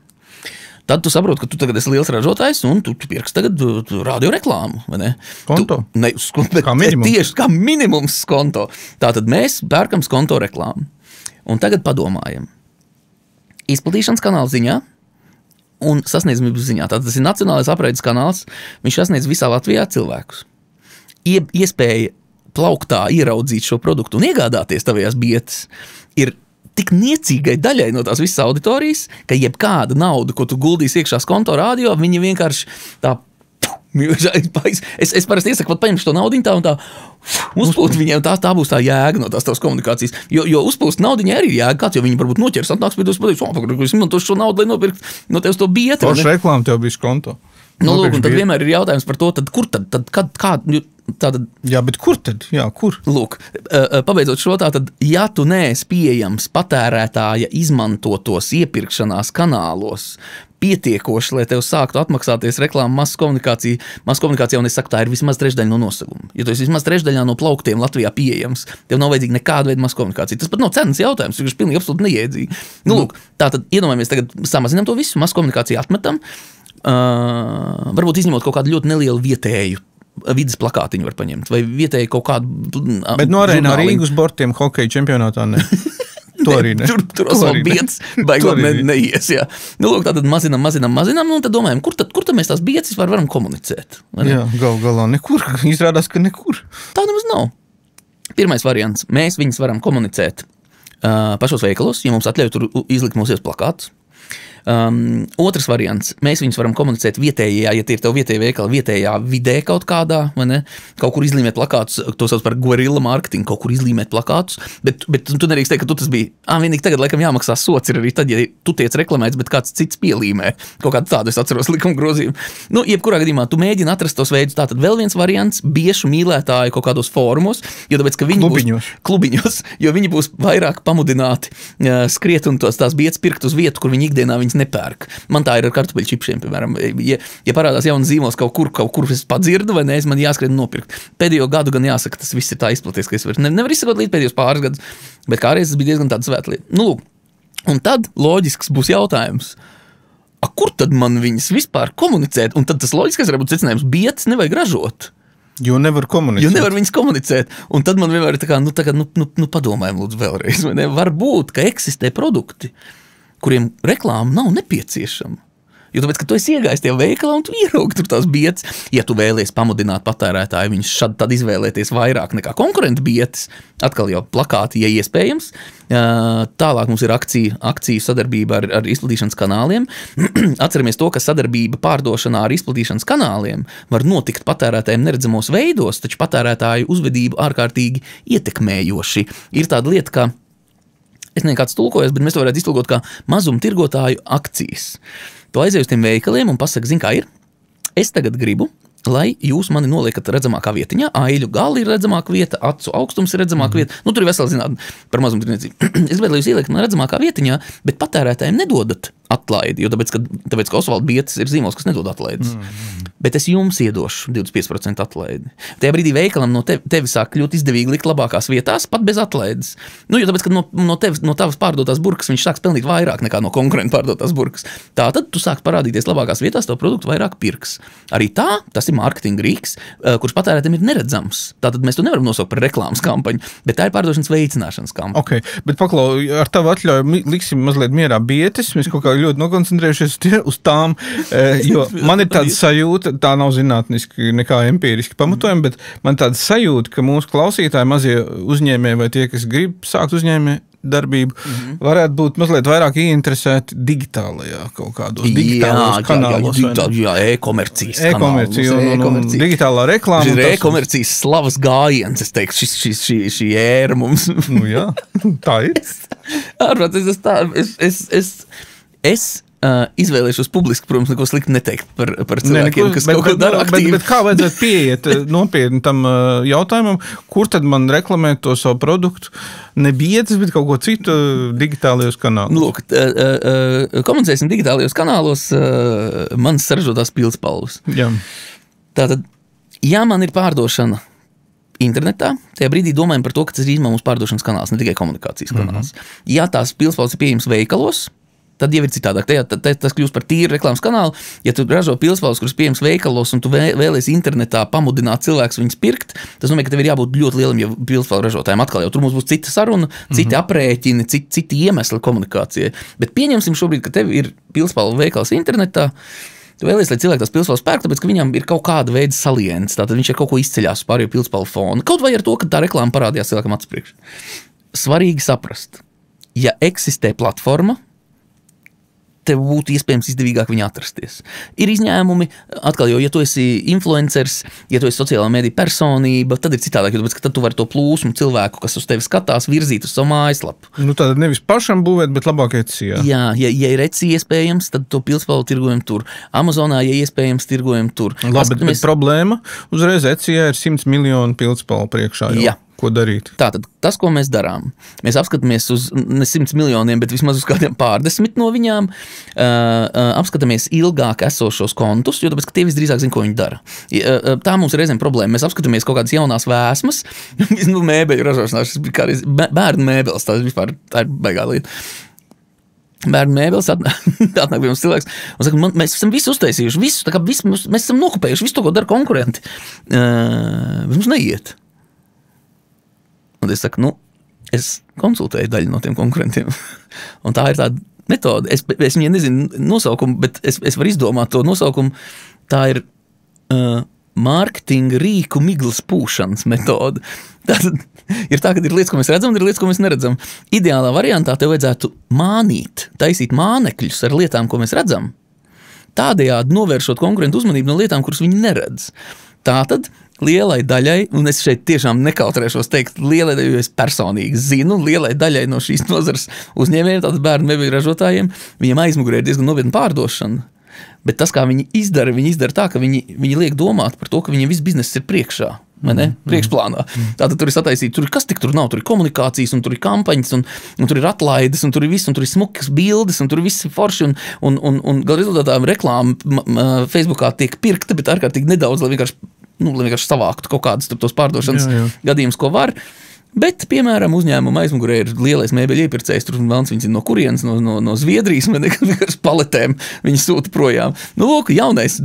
Tad tu saproti, ka tu tagad esi liels ražotājs, un tu pirks tagad radio reklāmu, vai ne? Konto? Kā minimums. Tieši kā minimums konto. Tātad mēs pērkam konto reklāmu. Un tagad padomājam. Izplatīšanas kanāla ziņā un sasniedzamības ziņā. Tātad tas ir nacionālais apraides kanāls, viņš sasniedz visā Latvijā cilvēkus. Iespēja plauktā ieraudzīt šo produktu un iegādāties tavajās bietas ir tik niecīgai daļai no tās visas auditorijas, ka jebkāda nauda, ko tu guldīsi iekšā konto radio, viņi vienkārši tā es parasti iesaku pat paņemšu to naudiņu tā un tā uzpūt viņiem, tā būs tā jēga no tās tavas komunikācijas. Jo uzpūst naudiņai arī ir jēga kāds, jo viņi varbūt noķers, atnāks pie tos pateiks, es izmantošu šo naudu, lai nopirkt no tevs to bieti. Forša reklāma tev bija konto. Lūk, un tad vienmēr ir jautājums par to, tad kur tad, tātad... Jā, bet kur tad? Jā, kur? Lūk, pabeidzot šo tad, ja tu neesi pieejams patērētāja izmantotos iepirkšanās kanālos pietiekoši, lai tev sāktu atmaksāties reklāma masu komunikācijā, un es saku, tā ir vismaz trešdaļa no nosaguma. Ja tu esi vismaz trešdaļā no plauktiem Latvijā pieejams, tev nav vajadzīga nekāda veida masu komunikācija. Tas pat nav cenas jautājums, tas ir pilnīgi absolūti neiedzīgi. Lūk, tātad iedomājamies tagad samazinām to visu, masu komunikāciju atmetam, varbūt izņemot kaut kādu ļoti nelielu vietēju vidas plakātiņu var paņemt, vai vietēji kaut kādu bet no arēnā Rīgas bortiem hokeja čempionātā ne. To arī ne. Tur Osvalds Bietas baigot neies, jā. Lūk, tātad mazinām, un tad domājam, kur tad mēs tās bietas varam komunicēt? Jā, galā nekur. Izrādās, ka nekur. Tā nemaz nav. Pirmais variants. Mēs viņus varam komunicēt pašos veikalos, ja mums atļauj tur izlikt mūsies plakātus. Otrs variants, mēs viņus varam komunicēt vietējā, ja tie ir tev vietēja veikala, vietējā vidē kaut kādā, vai ne? Kaut kur izlīmēt plakātus, to sauc par guerilla marketing, kaut kur izlīmēt plakātus, bet tu nedrīkst teikt, ka tu tas bija, vienīgi tagad laikam jāmaksā sots ir arī tad, ja tu tiec reklamēts, bet kāds cits pielīmē, kaut kādu tādu es atceros likuma grozījumu. Jebkurā gadījumā tu mēģini atrast tos veidus, tātad vēl viens variants, biešu mīlētāju kaut kādos fórumos, jo tāpēc, ka viņi klubiņos, jo viņi būs vairāk pamudināti skriet un tās bietas pirkt uz vietu, kur viņi ikdienā viņas nepērk. Man tā ir ar kartupeļu čipšiem, piemēram. Ja parādās jauns zīmols kaut kur es padzirdu, vai ne, man jāskrien nopirkt. Pēdējo gadu gan jāsaka, tas viss ir tā izplaties, ka es nevar izsakot līdz pēdējos pāris gadus, bet kādreiz tas bija diezgan tāda svēta lieta. Lūk, un tad loģisks būs jautājums, kur tad man viņas vispār komunicēt? Un tad tas loģiskais varbūt secinājums, bietas nevajag ražot. Jo nevar komunicēt. Jo nevar viņas komunicēt. Un tad man vienmēr ir tā kā, padomājam lūdzu vēlreiz, vai ne? Varbūt, ka eksistē produkti, kuriem reklāma nav nepieciešama. Jo tāpēc, ka tu esi iegājis tajā veikalā un tu ieraugi tur tās bietas. Ja tu vēlies pamudināt patērētāju, viņš tad izvēlēties vairāk nekā konkurentu bietas, atkal jau plakāti, ja iespējams. Tālāk mums ir akciju sadarbība ar izplatīšanas kanāliem. Atceramies to, ka sadarbība pārdošanā ar izplatīšanas kanāliem var notikt patērētājiem neredzamos veidos, taču patērētāju uzvedību ārkārtīgi ietekmējoši. Ir tāda lieta, ka es nekāds tulkojas, bet mēs to varētu iztulkot kā mazumtirgotāju akcijas. Tu aizej uz tiem veikaliem un pasaka, zin kā ir, es tagad gribu, lai jūs mani noliekat redzamākā vietiņā, aiļu gali ir redzamāka vieta, acu augstums ir redzamāka vieta, tur ir vesela zinātne par mazumtirniecību. Es gribētu, lai jūs ieliekat man redzamākā vietiņā, bet patērētājiem nedodat atlaidi, jo tāpēc, ka Osvalds Bietas ir zīmols, kas nedod atlaides. Bet es jums iedošu 25% atlaidi. Tajā brīdī veikalam no tevi sāk kļūt izdevīgi likt labākās vietās, pat bez atlaides. Jo tāpēc, ka no tavas pārdotās burkas viņš sāks pelnīt vairāk nekā no konkurenta pārdotās burkas. Tātad tu sāks parādīties labākās vietās, tavu produktu vairāk pirks. Arī tas ir mārketinga rīks, kurš patērētājiem ir neredzams. Tātad mēs to nevaram nosaukt par reklāmas kampaņu, bet tā ir pārdošanas veicināšanas kampaņa. Okay, bet paklau, ar tavu atļauju liksim mazliet mierā bietes, mēs kaut kā ļoti nokoncentrējušies uz tām, jo man ir tāda sajūta, tā nav zinātniski nekā empiriski pamatojama, bet man tāda sajūta, ka mūsu klausītāji mazie uzņēmēji vai tie, kas grib sākt uzņēmēju darbību, varētu būt mazliet vairāk ieinteresēti digitālajā kaut kādos digitālos kanālos. Jā, e-komercijas kanālos. Digitālā reklāma. Šis ir e-komercijas slavas gājiens, es teiktu, šī ēra mums. Jā, tā ir. Es izvēlēšos publiski, protams, neko slikti neteikt par cilvēkiem, kas kaut ko dara aktīvi. Bet kā vajadzētu pieiet nopietni tam jautājumam, kur tad man reklamēt to savu produktu? Ne biedrs, bet kaut ko citu digitālajos kanālos. Lūk, komunicēsim digitālajos kanālos manas saražotās pildspalvas. Jā. Tātad, ja man ir pārdošana internetā, tajā brīdī domājam par to, ka tas ir īstenībā mūsu pārdošanas kanāls, ne tikai komunikācijas kanāls. Ja tās pildspalvas ir pieejams veikalos, tad jau ir citādāk. Tas kļūst par tīru reklāmas kanālu. Ja tu ražo pildspalvas, kuras pieejams veikalos, un tu vēlies internetā pamudināt cilvēkus viņus pirkt, tas nozīmē, ka tev ir jābūt ļoti lielam pildspalvu ražotājiem. Atkal jau tur mums būs cita saruna, citi aprēķini, citi iemesli komunikācijai. Bet pieņemsim šobrīd, ka tev ir pildspalvu veikals internetā. Tu vēlies, lai cilvēki tās pildspalvas pērk, tāpēc, ka viņam ir kaut kāda veida saliens. Tātad viņš ir kaut ko izceļās uz pārējo pildspalvu fonu. Kaut vai ar to, ka tā reklāma parādījās cilvēkam acis priekš. Svarīgi saprast, ja eksistē platforma, tev būtu iespējams izdevīgāk viņu atrasties. Ir izņēmumi, atkal jau, ja tu esi influencers, ja tu esi sociālā mediju personība, tad ir citādāk, jo tāpēc, ka tad tu vari to plūsmu cilvēku, kas uz tevi skatās, virzīt uz savu mājaslapu. Nu tātad nevis pašam būvēt, bet labāk Etsijā. Jā, ja ir Etsy iespējams, tad to pildspalvu tirgojam tur. Amazonā, ja iespējams, tirgojam tur. Labi, bet problēma, uzreiz Etsijā ir 100 miljonu pildspalvu priekšā jau. Jā. Ko darīt? Tātad, tas, ko mēs darām, mēs apskatāmies uz ne 100 miljoniem, bet vismaz uz kādiem pārdesmit no viņām, apskatāmies ilgāk esošos kontus, jo tāpēc, ka tie visdrīzāk zina, ko viņi dara. Tā mums ir reizēm problēma. Mēs apskatāmies kaut kādas jaunās vēsmas, mēbeļu ražošanās, bērnu mēbeles, tā ir baigā lieta. Bērnu mēbeles atnāk pie mums cilvēks un saka, mēs esam visu uztaisījuši, mēs esam nokupējuši visu to, ko dara konkurenti. Mums neiet. Un es saku, es konsultēju daļu no tiem konkurentiem. Un tā ir tāda metode. Es viņai nezinu nosaukumu, bet es varu izdomāt to nosaukumu. Tā ir mārketinga rīku miglas pūšanas metode. Tātad ir tā, ka ir lietas, ko mēs redzam, un ir lietas, ko mēs neredzam. Ideālā variantā tev vajadzētu mānīt, taisīt mānekļus ar lietām, ko mēs redzam. Tādējādi novēršot konkurentu uzmanību no lietām, kuras viņi neredz. Tātad lielai daļai, un es šeit tiešām nekautrēšos teikt, lielai daļai, jo es personīgi zinu, lielai daļai no šīs nozares uzņēmējiem, tātad bērnu mēbeļu ražotājiem, viņiem aizmugurē ir diezgan nopietna pārdošana. Bet tas, kā viņi izdara tā, ka viņi liek domāt par to, ka viņiem viss bizness ir priekšā. Priekšplānā. Tātad tur ir sataisīts, kas tik tur nav, tur ir komunikācijas, un tur ir kampaņas, un tur ir atlaides, un tur ir viss, un tur ir smukas bildes, un tur ir viss forši, un gal rezultātā reklāma Facebookā tiek pirkta, bet ārkārtīgi nedaudz, lai vienkārši savāktu kaut kādas tos pārdošanas gadījumus, ko var. Bet, piemēram, uzņēmuma aizmugurē ir lielais mēbeļu iepirkējs, tur vēlams viņas ir no kurienes, no Zviedrijas, vienkārši paletēm viņi sūta projām. Lūk, jaunais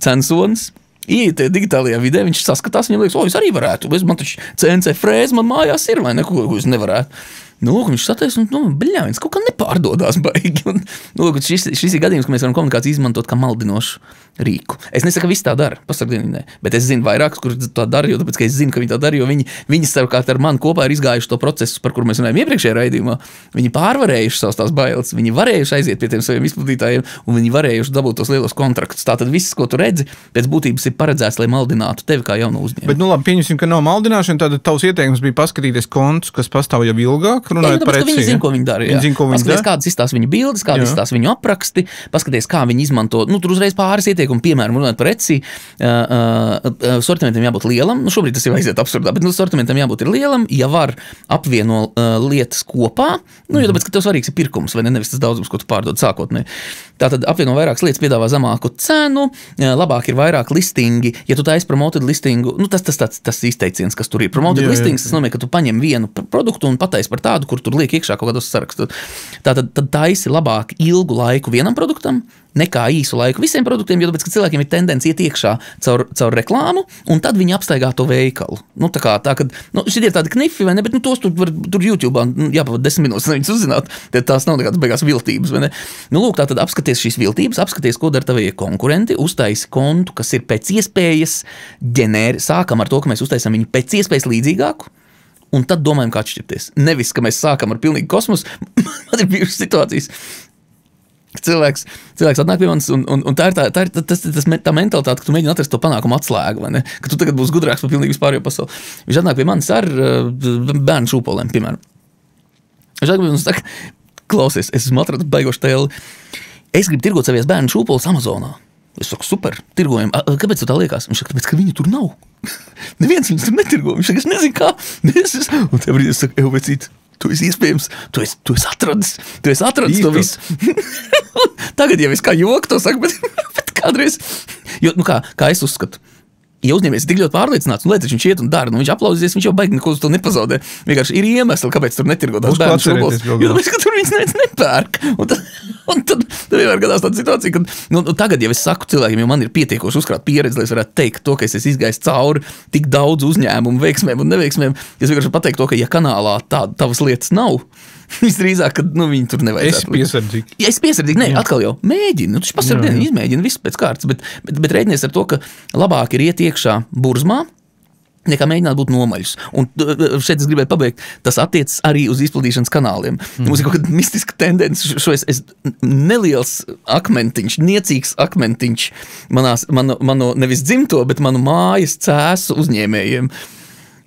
censonis. Iet digitālajā vidē, viņš saskatās, viņam liekas, es arī varētu, man taču CNC frēze man mājās ir, vai ne, ko es nevarētu. Viņš satēs, viņas kaut kā nepārdodās baigi. Šis ir gadījums, ka mēs varam komunikāciju izmantot kā maldinošu rīku. Es nesaku, ka visi tā dara, pasakdienīnē, bet es zinu vairākus, kur tā dara, jo tāpēc, ka es zinu, ka viņi tā dara, jo viņi savukārt ar mani kopā ir izgājuši to procesu, par kuru mēs runājam iepriekšējā raidījumā. Viņi pārvarējuši savas tās bailes, viņi varējuši aiziet pie tiem saviem izplatītājiem, un viņi varējuši dabūt tos lielos kontraktus. Tātad viss, ko tu redzi, pēc būtības ir paredzēts, lai maldinātu tevi kā jaunu uzņēmumu. Bet, labi, pieņemsim, ka nav maldināšana, tad tavs ieteikums bija paskatīties kontus, kas pastāv jau ilgāk, runājot par Etsy. Viņi zina, ko viņi dara. Paskaties, kādas izstās viņu bildes, kādas izstās viņu apraksti, paskaties, kā viņi izmanto. Tur uzreiz pāris ieteikumi, piemēram, runājot par Etsy, sortimentam jābūt lielam. Šobrīd tas jau aiziet absurdā, bet sortimentam jābūt ir lielam, ja var apvieno lietas kopā, jo tāpēc, ka tev svarīgs ir pirkums, vai nevis tas daudzums, ko tu pārdod sākotnē. Tātad apvieno vairākas lietas, piedāvā zemāku cenu, labāk ir vairāk listingi. Ja tu taisi promoted listingu, tas izteiciens, kas tur ir. Promoted listings, tas nozīmē, ka tu paņem vienu produktu un pataisi par tādu, kur tur liek iekšā kaut kādos sarakstos. Tātad taisi labāk ilgu laiku vienam produktam, nekā īsu laiku visiem produktiem, jo tāpēc, ka cilvēkiem ir tendence iet iekšā caur reklāmu, un tad viņi apstaigā to veikalu. Šī ir tāda knifi, vai ne, bet tos tur YouTube'ā jāpavad 10 minūtes, lai viņus uzzināt, tad tās nav nekādas beigās viltības, vai ne. Tātad apskaties šīs viltības, apskaties, ko dara tavie konkurenti, uztaisi kontu, kas ir pēc iespējas sākam ar to, ka mēs uztaisam viņu pēc iespējas līdzīgāku, un tad domājam, kā atšķirties. Nevis, ka mēs sākam ar pilnīgi kosmosu, man ir bijušas situācijas, cilvēks atnāk pie manis, un tā ir tā mentalitāte, ka tu mēģini atrast to panākumu atslēgu, vai ne? Ka tu tagad būsi gudrāks par pilnīgi vispārējo pasauli. Viņš atnāk pie manis ar bērnu šūpolēm, piemēram. Viņš atnāk pie manis un saka, klausies, es esmu atradis baigošu tēli. es gribu tirgot savies bērnu šūpoles Amazonā. Es saku, super, tirgojam. Kāpēc tu tā liekas? Viņš saka, tāpēc, ka viņi tur nav. Neviens viņus tur netirgo. Viņš saka, es nezinu kā. Un tev brīdī es saku, vecīt, tu esi iespējams, tu esi atradis to visu. Tagad jau es kā joku to saku, bet kādreiz, jo, kā es uzskatu, ja uzņēmējs tik ļoti pārliecināts, lai viņš iet un dara, viņš aplausies, viņš jau baigi neko uz to nepazaudē. Vienkārši ir iemesli, kāpēc tur netirgo tās bērnu šūpoles. Jo tāpēc, ka tur viņas neviens nepērk. Un tad vienmēr gadās tāda situācija, ka tagad jau es saku cilvēkiem, jo man ir pietiekoši uzkrāt pieredzi, lai es varētu teikt to, ka es esmu izgājis cauri tik daudz uzņēmumu, veiksmēm un neveiksmēm. Es vienkārši pateiktu to, ka ja kanālā tavas lietas nav, visdrīzāk, ka viņi tur nevajadzētu. Es piesardzīgi. Ja es piesardzīgi, atkal jau mēģinu. Tu pasardienu izmēģini visu pēc kārtas, bet rēķinies ar to, ka labāk ir iet iekšā burzmā, nekā mēģināt būt nomaļus. Un šeit es gribēju pabeigt, tas attiecas arī uz izplatīšanas kanāliem. Mums ir kaut kāda mistiska tendence, es neliels akmentiņš, niecīgs akmentiņš mano nevis dzimto, bet manu mājas cēsu uzņēmējiem.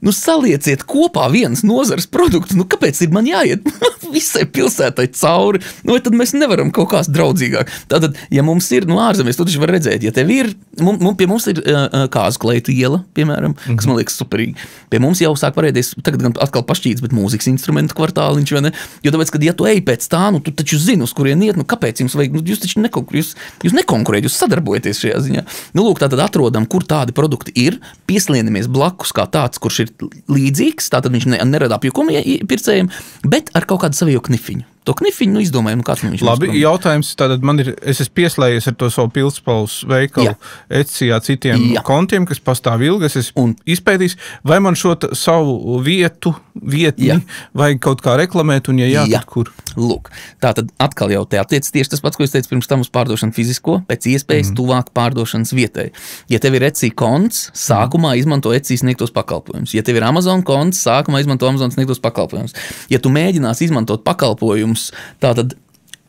Salieciet kopā vienas nozares produktu, kāpēc ir man jāiet visai pilsētai cauri? Vai tad mēs nevaram kaut kāds draudzīgāk? Tātad, ja mums ir, ārzemēs, tu taču var redzēt, ja tev ir, pie mums ir Kāzu Kleitu iela, piemēram, kas man liekas superīgi. Pie mums jau sāk parēdies, tagad gan atkal pašķīts, bet mūzikas instrumentu kvartāliņš, vai ne? Jo tāpēc, kad ja tu ej pēc tā, tu taču zini, uz kurien iet, kāpēc jums vajag, jūs taču jūs nekonkurējat, jūs sadarbojaties šajā ziņā. Lūk, tātad atrodam, kur tādi produkti ir, pieslienamies blakus kā tāds, kurš ir līdzīgs, tātad viņš nerada apjukumu pircējiem, bet ar kaut kādu savu knifiņu. To knifiņu izdomājam, kāds viņš Labi, jautājums, tātad es esmu pieslējies ar to savu Pilspalvas veikalu Etsijā citiem kontiem, kas pastāv ilgi, es esmu izpētījis, vai man šo savu vietni vajag kaut kā reklamēt, un tad kur? Lūk, tātad atkal jau te attiec tieši tas pats, ko es teicu pirms tam uz pārdošanu fizisko, pēc iespējas tuvāk pārdošanas vietai. Ja tev ir Etsy konts, sākumā izmanto Etsy sniegtos pakalpojumus. Ja tev ir Amazon konts, sākumā izmanto Amazon sniegtos pakalpojumus. Ja tu mēģinās izmantot pakalpojumus, tātad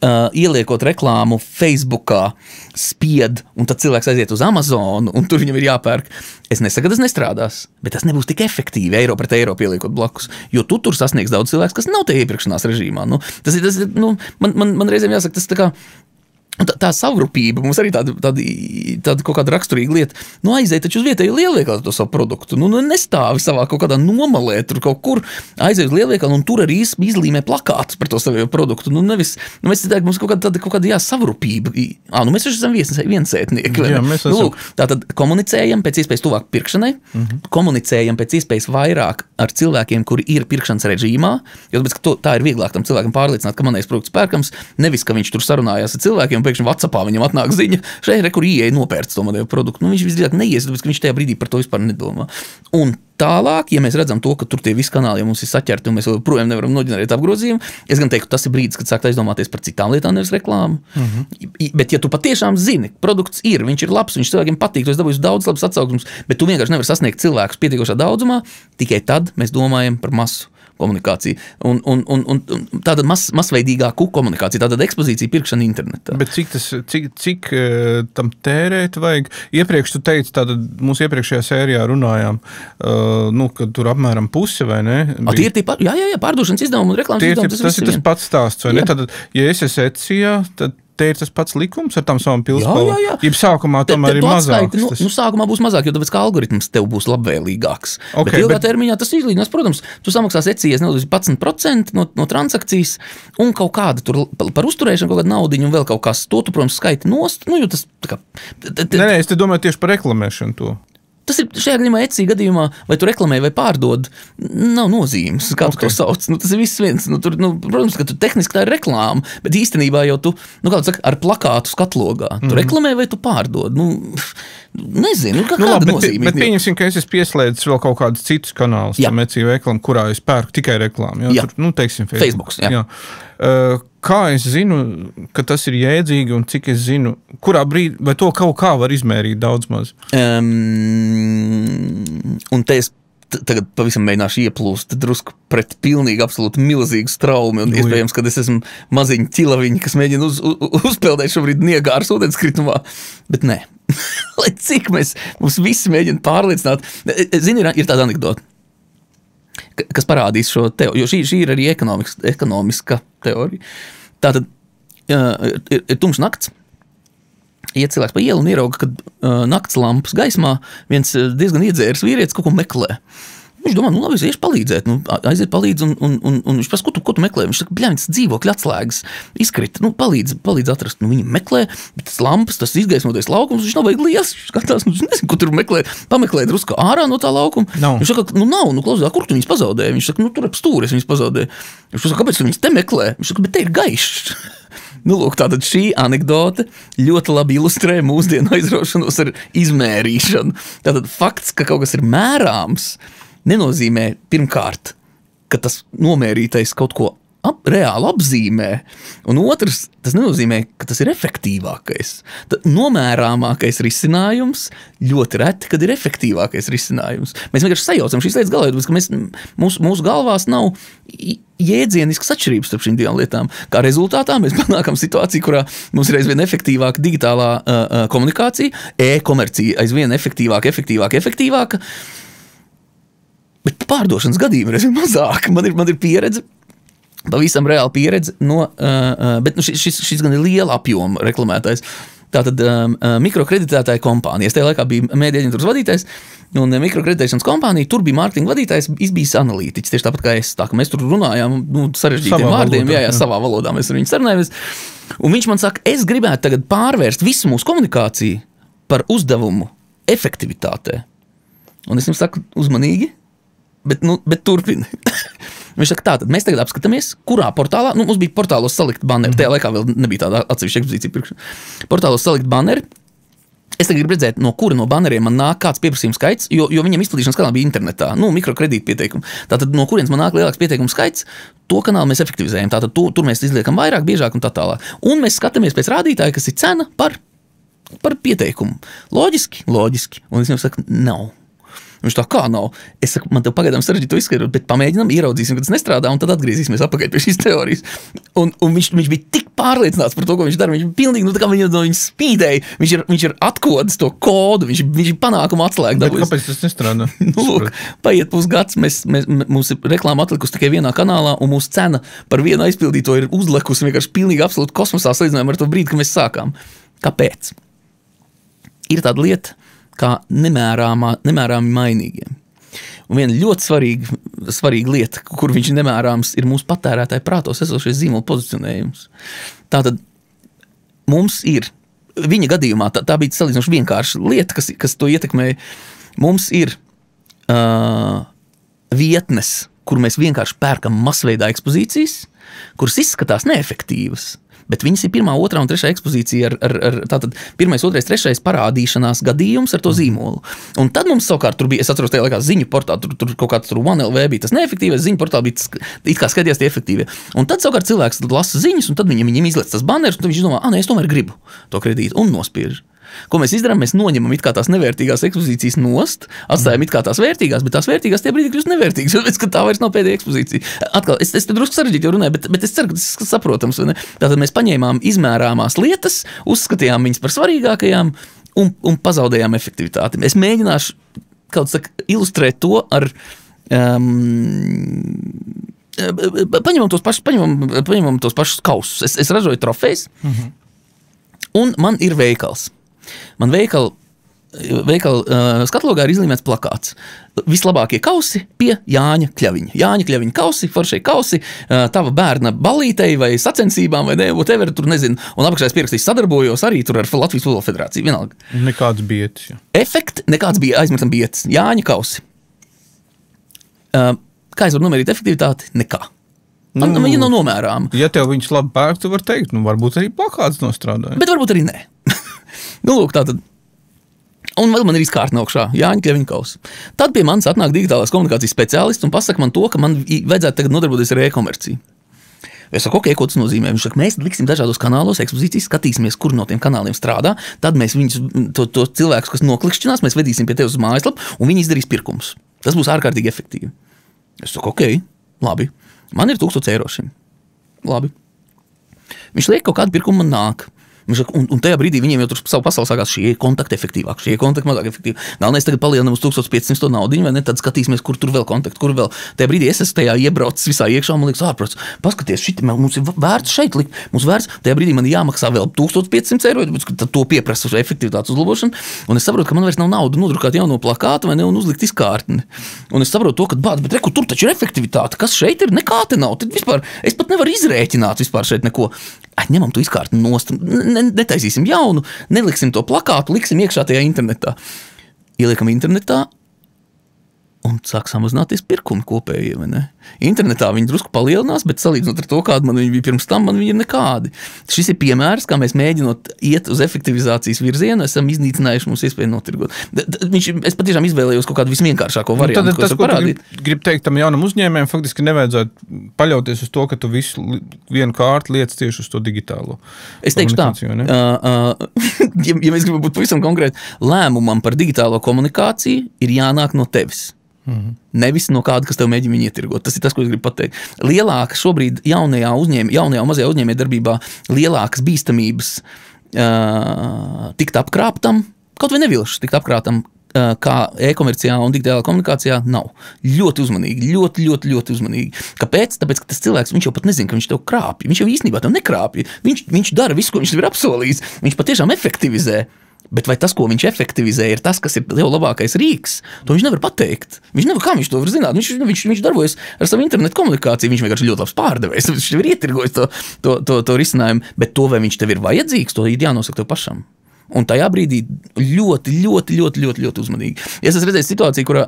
ieliekot reklāmu Facebookā, spied, un tad cilvēks aiziet uz Amazonu, un tur viņam ir jāpērk. Es nesaku, ka tas nestrādās, bet tas nebūs tik efektīvi eiro pret eiro pieliekot blakus, jo tu tur sasniegs daudz cilvēks, kas nav te iepirkšanās režīmā. Man reizēm jāsaka, tas tā kā tā savrupība, mums arī tāda kaut kāda raksturīga lieta. Aiziet taču uz vietēju lielveikalu to savu produktu. Nestāvi savā kaut kādā nomalē, tur kaut kur aiziet uz lielveikalu un tur arī izlīmē plakātus par to savu produktu. Mēs teikt, mums kaut kāda savrupība. Mēs taču esam viensētnieki. Lūk, tātad komunicējam pēc iespējas tuvāk pirkšanai, komunicējam pēc iespējas vairāk ar cilvēkiem, kuri ir pirkšanas režīmā, jo tāpēc, ka tā ir vieglāk tam cilvēkam pārliecināt, ka manējais produkts pērkams, nevis, ka viņš tur sarunājās ar cilvēkiem, pēkšņi WhatsAppā viņam atnāk ziņa, šeit kur ieeja nopērts to modēļu produktu. Viņš visdrīzāk neies, tāpēc, ka viņš tajā brīdī par to vispār nedomā. Un tālāk, ja mēs redzam to, ka tur tie visi kanāli ja mums ir saķerti un mēs joprojām nevaram noģenerēt apgrozījumu, es gan teiktu, tas ir brīdis, kad sākt aizdomāties par citām lietām, nevis reklāmu. Bet ja tu patiešām zini, produkts ir, viņš ir labs, viņš cilvēkiem patīk, tu esi dabūjis daudz labas atsauksmes, bet tu vienkārši nevari sasniegt cilvēkus pietiekošā daudzumā, tikai tad mēs domājam par masu komunikāciju un tāda masveidīgāku komunikāciju, tāda ekspozīcija pirkšana internetā. Bet cik tam tērēt vajag? Iepriekš tu teici, tātad mūsu iepriekšējā sērijā runājām, ka tur apmēram pusi, vai ne? Jā, pārdošanas izdevumi un reklāmas izdevumi. Tas ir tas pats stāsts, vai ne? Tātad, ja es esmu Etsijā, tad te ir tas pats likums ar tām savām Pilspalvām? Jā. Jeb sākumā tomēr ir mazāks. Sākumā būs mazāk, jo tāpēc, kā algoritms tev būs labvēlīgāks. Bet ilgā termiņā tas izlīdzinās. Protams, tu samaksās Etsijās 11% no transakcijas un kaut kāda tur par uzturēšanu kaut kāda naudiņu un vēl kaut kas. To tu, protams, skaiti nost. Jo tas tā kā... Nē, es te domāju tieši par reklamēšanu to. Tas ir šajā gadījumā Etsy gadījumā, vai tu reklamē vai pārdod, nav nozīmes, kā tu to sauc. Tas ir viss viens. Protams, ka tu tehniski tā ir reklāma, bet īstenībā jau tu, kā tu saki, ar plakātu skatlogā. Tu reklamē vai tu pārdod. Nezinu, kāda nozīme. Bet pieņemsim, ka es esmu pieslēdzis vēl kaut kādus citus kanālus tam Etsy veikalam, kurā es pērku tikai reklāmu. Tur, teiksim, Facebooks. Kā es zinu, ka tas ir jēdzīgi un cik es zinu, kurā brīdī, vai to kaut kā var izmērīt daudz maz? Un te es tagad pavisam mēģināšu ieplūst drusku pret pilnīgi absolūti milzīgu straumi un iespējams, kad es esmu maziņa ķilaviņa, kas mēģina uzpeldēt šobrīd Niagāras ūdenskritumā, bet nē. Lai cik mums visi mēģina pārliecināt. Zini, ir tāda anekdota, kas parādīs šo teoriju, jo šī ir arī ekonomiska teorija. Tātad ir tumšs nakts, iet cilvēks pa ielu un ierauga, kad nakts lampas gaismā viens diezgan iedzēris vīrietis kaut ko meklē. Viņš domā, labi, es iešu palīdzēt, aiziet palīdz, un viņš prasa, ko tu meklē? Viņš saka, bļaņas dzīvokļa atslēgas izkrita, palīdz atrast. Viņi meklē, bet tas lampas, tas izgaismoties laukums, viņš nav vajag liels, viņš skatās, nezinu, ko tur pameklē drusku ārā no tā laukuma. No. Viņš saka, nav, klausā, kur tu viņas pazaudēji? Viņš saka, tur ap stūri es viņas pazaudēju. Viņš saka, kāpēc tu viņas te meklē? Viņš saka, bet te ir gaišs. Lūk, tātad šī anekdote ļoti labi ilustrē mūsdienu aizraušanos ar izmērīšanu. Tātad fakts, ka kaut kas ir mērāms, nenozīmē pirmkārt, ka tas nomērītais kaut ko reāli apzīmē, un otrs, tas nenozīmē, ka tas ir efektīvākais. Nomērāmākais risinājums ļoti reti, kad ir efektīvākais risinājums. Mēs vienkārši sajaucam šīs lietas galā, ka mūsu galvās nav jēdzieniskas atšķirības starp šīm divām lietām. Kā rezultātā mēs panākam situāciju, kurā mums ir aizvien efektīvāka digitālā komunikācija, e-komercija aizvien efektīvāka, bet pārdošanas gadījumi ir aizvien mazāk. Man ir pieredze, pavisam reāla pieredze, bet šis gan ir liela apjoma reklamētājs. Tātad mikrokreditētāja kompānijas. Tajā laikā bija mēdīja aģentūras vadītājs, un mikrokreditēšanas kompānija, tur bija mārketinga vadītājs, bijis analītiķis, tieši tāpat kā es. Tā, ka mēs tur runājām sarežģītiem vārdiem, savā valodā mēs ar viņu sarunājamies. Un viņš man saka, es gribētu tagad pārvērst visu mūsu komunikāciju par uzdevumu efektivitātē. Un es jums saku uzmanīgi, bet turpini. Viņš saka, tātad mēs tagad apskatāmies, kurā portālā, mums bija portālos salikt banneri, tajā laikā vēl nebija tāda atsevišķa ekspozīcija pirkšana. Portālos salikt banneri, es tagad gribu redzēt, no kura no banneriem man nāk kāds pieprasījums skaits, jo viņam izplatīšanas kanāli bija internetā, mikrokredīta pieteikumi. Tātad no kurienes man nāk lielāks pieteikumu skaits, to kanālu mēs efektivizējam, tātad tur mēs izliekam vairāk, biežāk un tā tālāk. Un mēs skatāmies pēc rādītāja, kas ir cena par pieteikumu. Loģiski, un es viņam saku, nav. Viņš tā kā nav. Es saku, man tev pagaidām sarežģīti to izskaidrot, bet pamēģinām, ieraudzīsim, kad tas nestrādā, un tad atgriezīsimies apakaļ pie šīs teorijas. Un viņš bija tik pārliecināts par to, ko viņš dara. Viņš bija pilnīgi, tā kā viņš spīdēja. Viņš ir atkodis to kodu, viņš ir panākuma atslēga. Kāpēc tas nestrādā? Lūk, paiet pusgads, mums ir reklāma atlikusi tikai vienā kanālā, un mūsu cena par vienu aizpildīto ir uzlekusi vienkārši pilnīgi absolūti kosmosā salīdzinājumā ar to brīdi, kad mēs sākām. Kāpēc? Ir tāda lieta, kā nemērāmi mainīgiem. Un viena ļoti svarīga lieta, kur viņš ir nemērāms, ir mūsu patērētāju prātos esošais zīmola pozicionējums. Tātad mums ir, viņa gadījumā, tā bija salīdzinoši vienkārša lieta, kas to ietekmēja. Mums ir vietnes, kur mēs vienkārši pērkam masveidā ekspozīcijas, kuras izskatās neefektīvas. Bet viņas ir 1., 2. un 3. ekspozīcija ar tātad 1., 2., 3. parādīšanās gadījums ar to zīmolu. Un tad mums savukārt tur bija, es atceros, tajā laikā ziņu portāli, tur kaut kāds 1LV bija tas neefektīvais, ziņu portāli bija tas, it kā skatījās tie efektīvie. Un tad savukārt cilvēks lasa ziņas, un tad viņam izlec tas banners, un tad viņš domā, es tomēr gribu to kredītu, un nospiež. Ko mēs izdarām? Mēs noņemam it kā tās nevērtīgās ekspozīcijas nost, atstājam it kā tās vērtīgās, bet tās vērtīgās tie brīdī kļūst nevērtīgas, jo pēc, ka tā vairs nav pēdējā ekspozīcija. Atkal, es te drusku sarežģīti jau runāju, bet es ceru, ka tas saprotams. Tātad mēs paņēmām izmērāmās lietas, uzskatījām viņas par svarīgākajām un pazaudējām efektivitāti. Es mēģināšu kaut saka, ilustrēt to ar paņemam tos pašus kausus. Es ražoju trofejas, un man ir veikals. Man veikala skatlogā ir izlīmēts plakāts. Vislabākie kausi pie Jāņa Kļaviņa. Jāņa Kļaviņa kausi, foršie kausi, tava bērna ballītei vai sacensībām vai ne, whatever, tur nezinu. Un apakšā es pierakstījis sadarbojos arī tur ar Latvijas Futbola federāciju, vienalga. Nekāds bietis, jā. Efekt, nekāds bija aizmirstam bietis. Jāņa kausi. Kā es varu nomērīt efektivitāti? Nekā. Viņa nav nomērāma. Ja tev viņš labi pērk, tu var teikt, varbūt arī plakāts nostrādāja. Bet varbūt arī nē. Lūk, tātad. Un vēl man ir izkārtne augšā, Jāņa Kļaviņa kausi. Tad pie manis atnāk digitālās komunikācijas speciālists un pasaka man to, ka man vajadzētu tagad nodarboties ar e-komerciju. Es saku, ko tas nozīmē? Viņš saka, mēs liksim dažādos kanālos ekspozīcijas, skatīsimies, kur no tiem kanāliem strādā, tad mēs viņus, to cilvēkus, kas noklikšķinās, mēs vedīsim pie tevis uz mājaslapu, un viņi izdarīs pirkumus. Tas būs ārkārtīgi efektīvi. Es saku, labi, man ir 1000 eiro šim. Labi. Viņš liek kaut kādu pirkumu man nāk. Un tajā brīdī viņiem jau tur savu pasauli sākās, šie kontakti efektīvāk, šie kontakti mazāk efektīvi. Galvenais tagad palielinām uz 1500 to naudiņu, vai ne? Tad skatīsimies, kur tur vēl kontakti, kur vēl. Tajā brīdī es esmu tajā iebraucis visā iekšā, man liekas, ārprāts, paskaties, šit, mums ir vērts šeit likt, mums vērts, tajā brīdī man jāmaksā vēl 1500 eiro, tad to pieprasa uz efektivitātes uzlabošanu, un es saprotu, ka man vairs nav nauda nodrukāt jauno plakātu, vai ne, un uzlikt izkārtni. Un es saprotu to, ka bet reku, tur taču ir efektivitāte, kas šeit ir, nekā te nav, tad vispār, es pat nevaru izrēķināt vispār šeit neko. Ņemam to izkārtni nost, netaisīsim jaunu, neliksim to plakātu, liksim iekšā tajā internetā. Ieliekam internetā un sāk samazināties pirkumi kopējie, vai ne? Internetā viņi drusku palielinās, bet salīdzinot ar to, kāda man viņi bija pirms tam, man viņi ir nekādi. Šis ir piemērs, kā mēs mēģinot iet uz efektivizācijas virzienu, esam iznīcinājuši mums iespēju notirgot. Es patiešām izvēlējos kaut kādu visvienkāršāko variantu, ko es parādīt. Gribu teikt, tam jaunam uzņēmējam faktiski nevajadzētu paļauties uz to, ka tu visu vienu kārtu lietas tieši uz to digitālo. Es teikšu tā, ja mēs gribam būt pavisam konkrēti, lēmumam par digitālo komunikāciju ir jānāk no tevis. Nevis no kāda, kas tev mēģina viņu ietirgot. Tas ir tas, ko es gribu pateikt. Lielāka šobrīd jaunajā un mazajā uzņēmē darbībā lielākas bīstamības tikt apkrāptam, kaut vai nevilšas tikt apkrāptam, kā e-komercijā un digitālā komunikācijā nav. Ļoti uzmanīgi, ļoti uzmanīgi. Kāpēc? Tāpēc, ka tas cilvēks, viņš jau pat nezina, ka viņš tev krāpja. Viņš jau īstenībā tev nekrāpja. Viņš dara visu, ko viņš tev ir apsolījis. Viņš patiešām efektivizē. Bet vai tas, ko viņš efektivizē, ir tas, kas ir jau labākais rīks, to viņš nevar pateikt. Kā viņš to var zināt? Viņš darbojas ar savu internetu komunikāciju, viņš vienkārši ļoti labs pārdevējs, viņš tev ir ietirgojis to risinājumu, bet to, vai viņš tev ir vajadzīgs, to ir jānosaka tev pašam. Un tajā brīdī ļoti uzmanīgi. Es esmu redzējis situāciju, kurā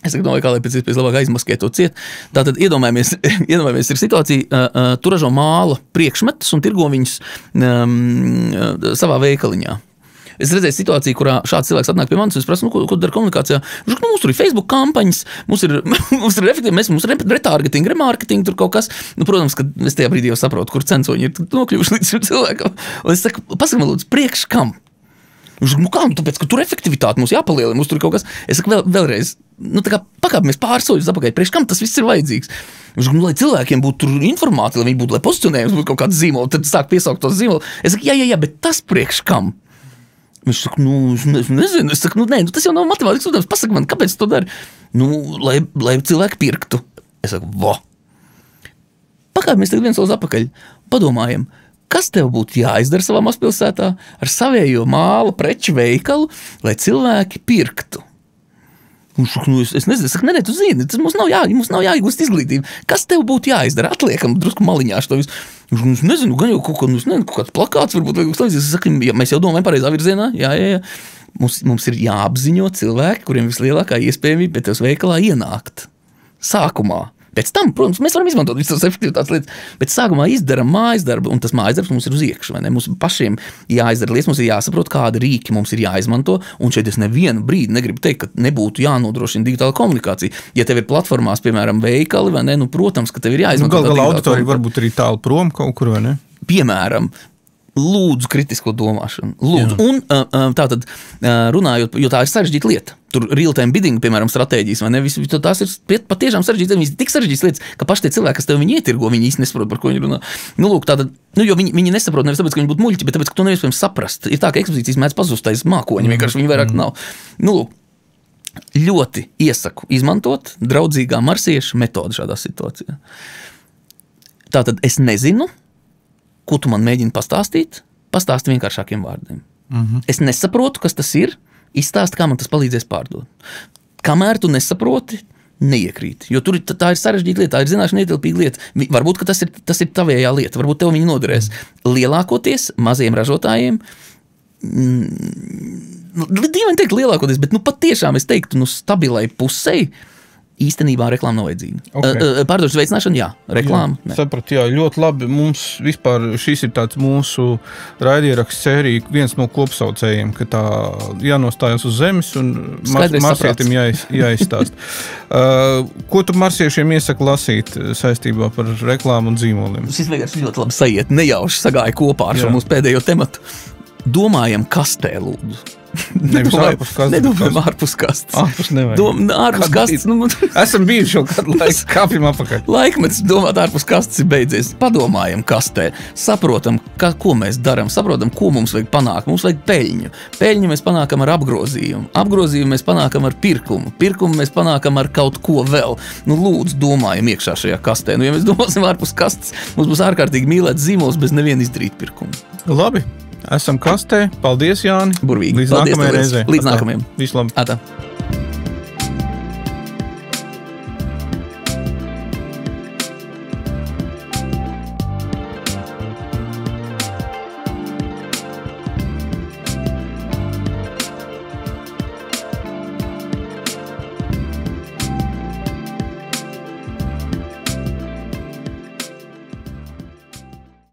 es domāju, kā lai pēc iespējas labāk aizmaskēt to ciet. Tātad iedomājamies ir situācija, tu ražo māla priekšmetus un tirgo viņus savā veikaliņā. Es redzēju situāciju, kurā šāds cilvēks atnāk pie manis un es prasu, ko dara komunikācijā. Mums tur ir Facebook kampaņas, mums ir efektīvi, mums ir retargeting, remarketing, tur kaut kas. Protams, ka es tajā brīdī jau saprotu, kur censoņi ir nokļuvuši līdz šim cilvēkam. Un es saku, pasaka man lūdzu, priekš kam? Tāpēc, ka tur efektivitāte mums jāpalielina, mums tur ir kaut kas. Es saku vēlreiz, tā kā pakāpjamies pāris soļus apakaļ, priekš kam tas viss ir vajadzīgs? Lai cilvēkiem būtu tur informāti, lai pozicionējums būtu kaut kāds zīmols, tad sāk piesaukt tos zīmolu. Es saku, jā, bet tas priekš kam? Viņš saka, es nezinu. Es saku, nē, tas jau nav matemātikas uzdevums. Pasaka man, kāpēc tu dari? Lai cilvēki pirktu. Es saku, Pakāpjamies tagad viens solis apakaļ. Padomājam. Kas tev būtu jāizdara savā mazpilsētā ar savējo māla preču veikalu, lai cilvēki pirktu? Es nezinu, tu zini, mums nav jāiegūst izglītību. Kas tev būtu jāizdara? Atliekam drusku maliņā šo visu. Es nezinu, gan jau kaut kāds plakāts varbūt. Es saku, mēs jau domājam pareizā virzienā. Jā. Mums ir jāapziņo cilvēki, kuriem vislielākā iespējamība pie tevis veikalā ienākt. Sākumā. Pēc tam, protams, mēs varam izmantot visas efektivitātes lietas, bet sākumā izdaram mājas darbu, un tas mājas darbs mums ir uz iekšu, vai ne? Mums pašiem jāizdara lietas, mums ir jāsaprot, kāda rīki mums ir jāizmanto, un šeit es nevienu brīdi negribu teikt, ka nebūtu jānodrošina digitāla komunikācija. Ja tev ir platformās, piemēram, veikali, vai ne, protams, ka tev ir jāizmanto. Galā auditorija varbūt arī tālu prom kaut kur, vai ne? Piemēram, lūdzu kritisko domāšanu. Lūdzu. Un tātad runājot, jo tā ir sarežģīta lieta. Tur real-time bidding, piemēram, stratēģijas, vai ne? Tās ir patiešām sarežģītas, viņas ir tik sarežģītas lietas, ka paši tie cilvēki, kas tev viņi ietirgo, viņi īsti nesaprot, par ko viņi runā. Tātad, jo viņi nesaprot nevis tāpēc, ka viņi būtu muļķi, bet tāpēc, ka to nevispējams saprast. Ir tā, ka ekspozīcijas mēdz pazust aiz mākoņi, vienkārši viņi vairāk nav. Ļoti iesaku izmantot draudzīgā marsieša metodu šādā situācijā. Tātad es nezinu, ko tu man mēģini pastāstīt, pastāsti vienkāršākiem vārdiem. Es nesaprotu, kas tas ir, izstāsti, kā man tas palīdzēs pārdot. Kamēr tu nesaproti, neiekrīt. Jo tur tā ir sarežģīta lieta, tā ir zināšana ietilpīga lieta. Varbūt, ka tas ir tavējā lieta, varbūt tev viņi noderēs. Lielākoties mazajiem ražotājiem, dīvaini teikt lielākoties, bet patiešām es teiktu, stabilai pusei, īstenībā reklāma nav vajadzīga. Okay. Pārdošanas veicināšana, jā. Reklāma, jā, sapratu, jā, ļoti labi. Mums vispār šis ir tāds mūsu raidieraksts sērija, viens no kopsaucējiem, ka tā jānostājas uz zemes un marsietim jāizstāst. Ko tu marsiešiem iesaka lasīt saistībā par reklāmu un zīmoliem? Šis vienkārši ļoti labi sajiet, nejauši sagāja kopā ar šo mūsu pēdējo tematu. Domājam kastē, lūdzu. Nevis ārpus kastes. Nedomājam ārpus kastes. Ārpus nevajag. Ārpus kastes. Esam bijuši jau kādu laiku, kāpjam apakaļ. Laikmets domāt ārpus kastes ir beidzies. Padomājam kastē. Saprotam, ko mēs darām. Saprotam, ko mums vajag panākt. Mums vajag peļņu. Peļņu mēs panākam ar apgrozījumu. Apgrozījumu mēs panākam ar pirkumu. Pirkumu mēs panākam ar kaut ko vēl. Lūdzu, domājam iekšā šajā kastē. Ja mēs domāsim ārpus kastes, mums būs ārkārtīgi mīlēts zīmols bez neviena izdarīt pirkumu. Labi. Esam kastē. Paldies, Jāni. Burvīgi. Līdz nākamajai reizei. Līdz nākamajam. Visu labi. Atā.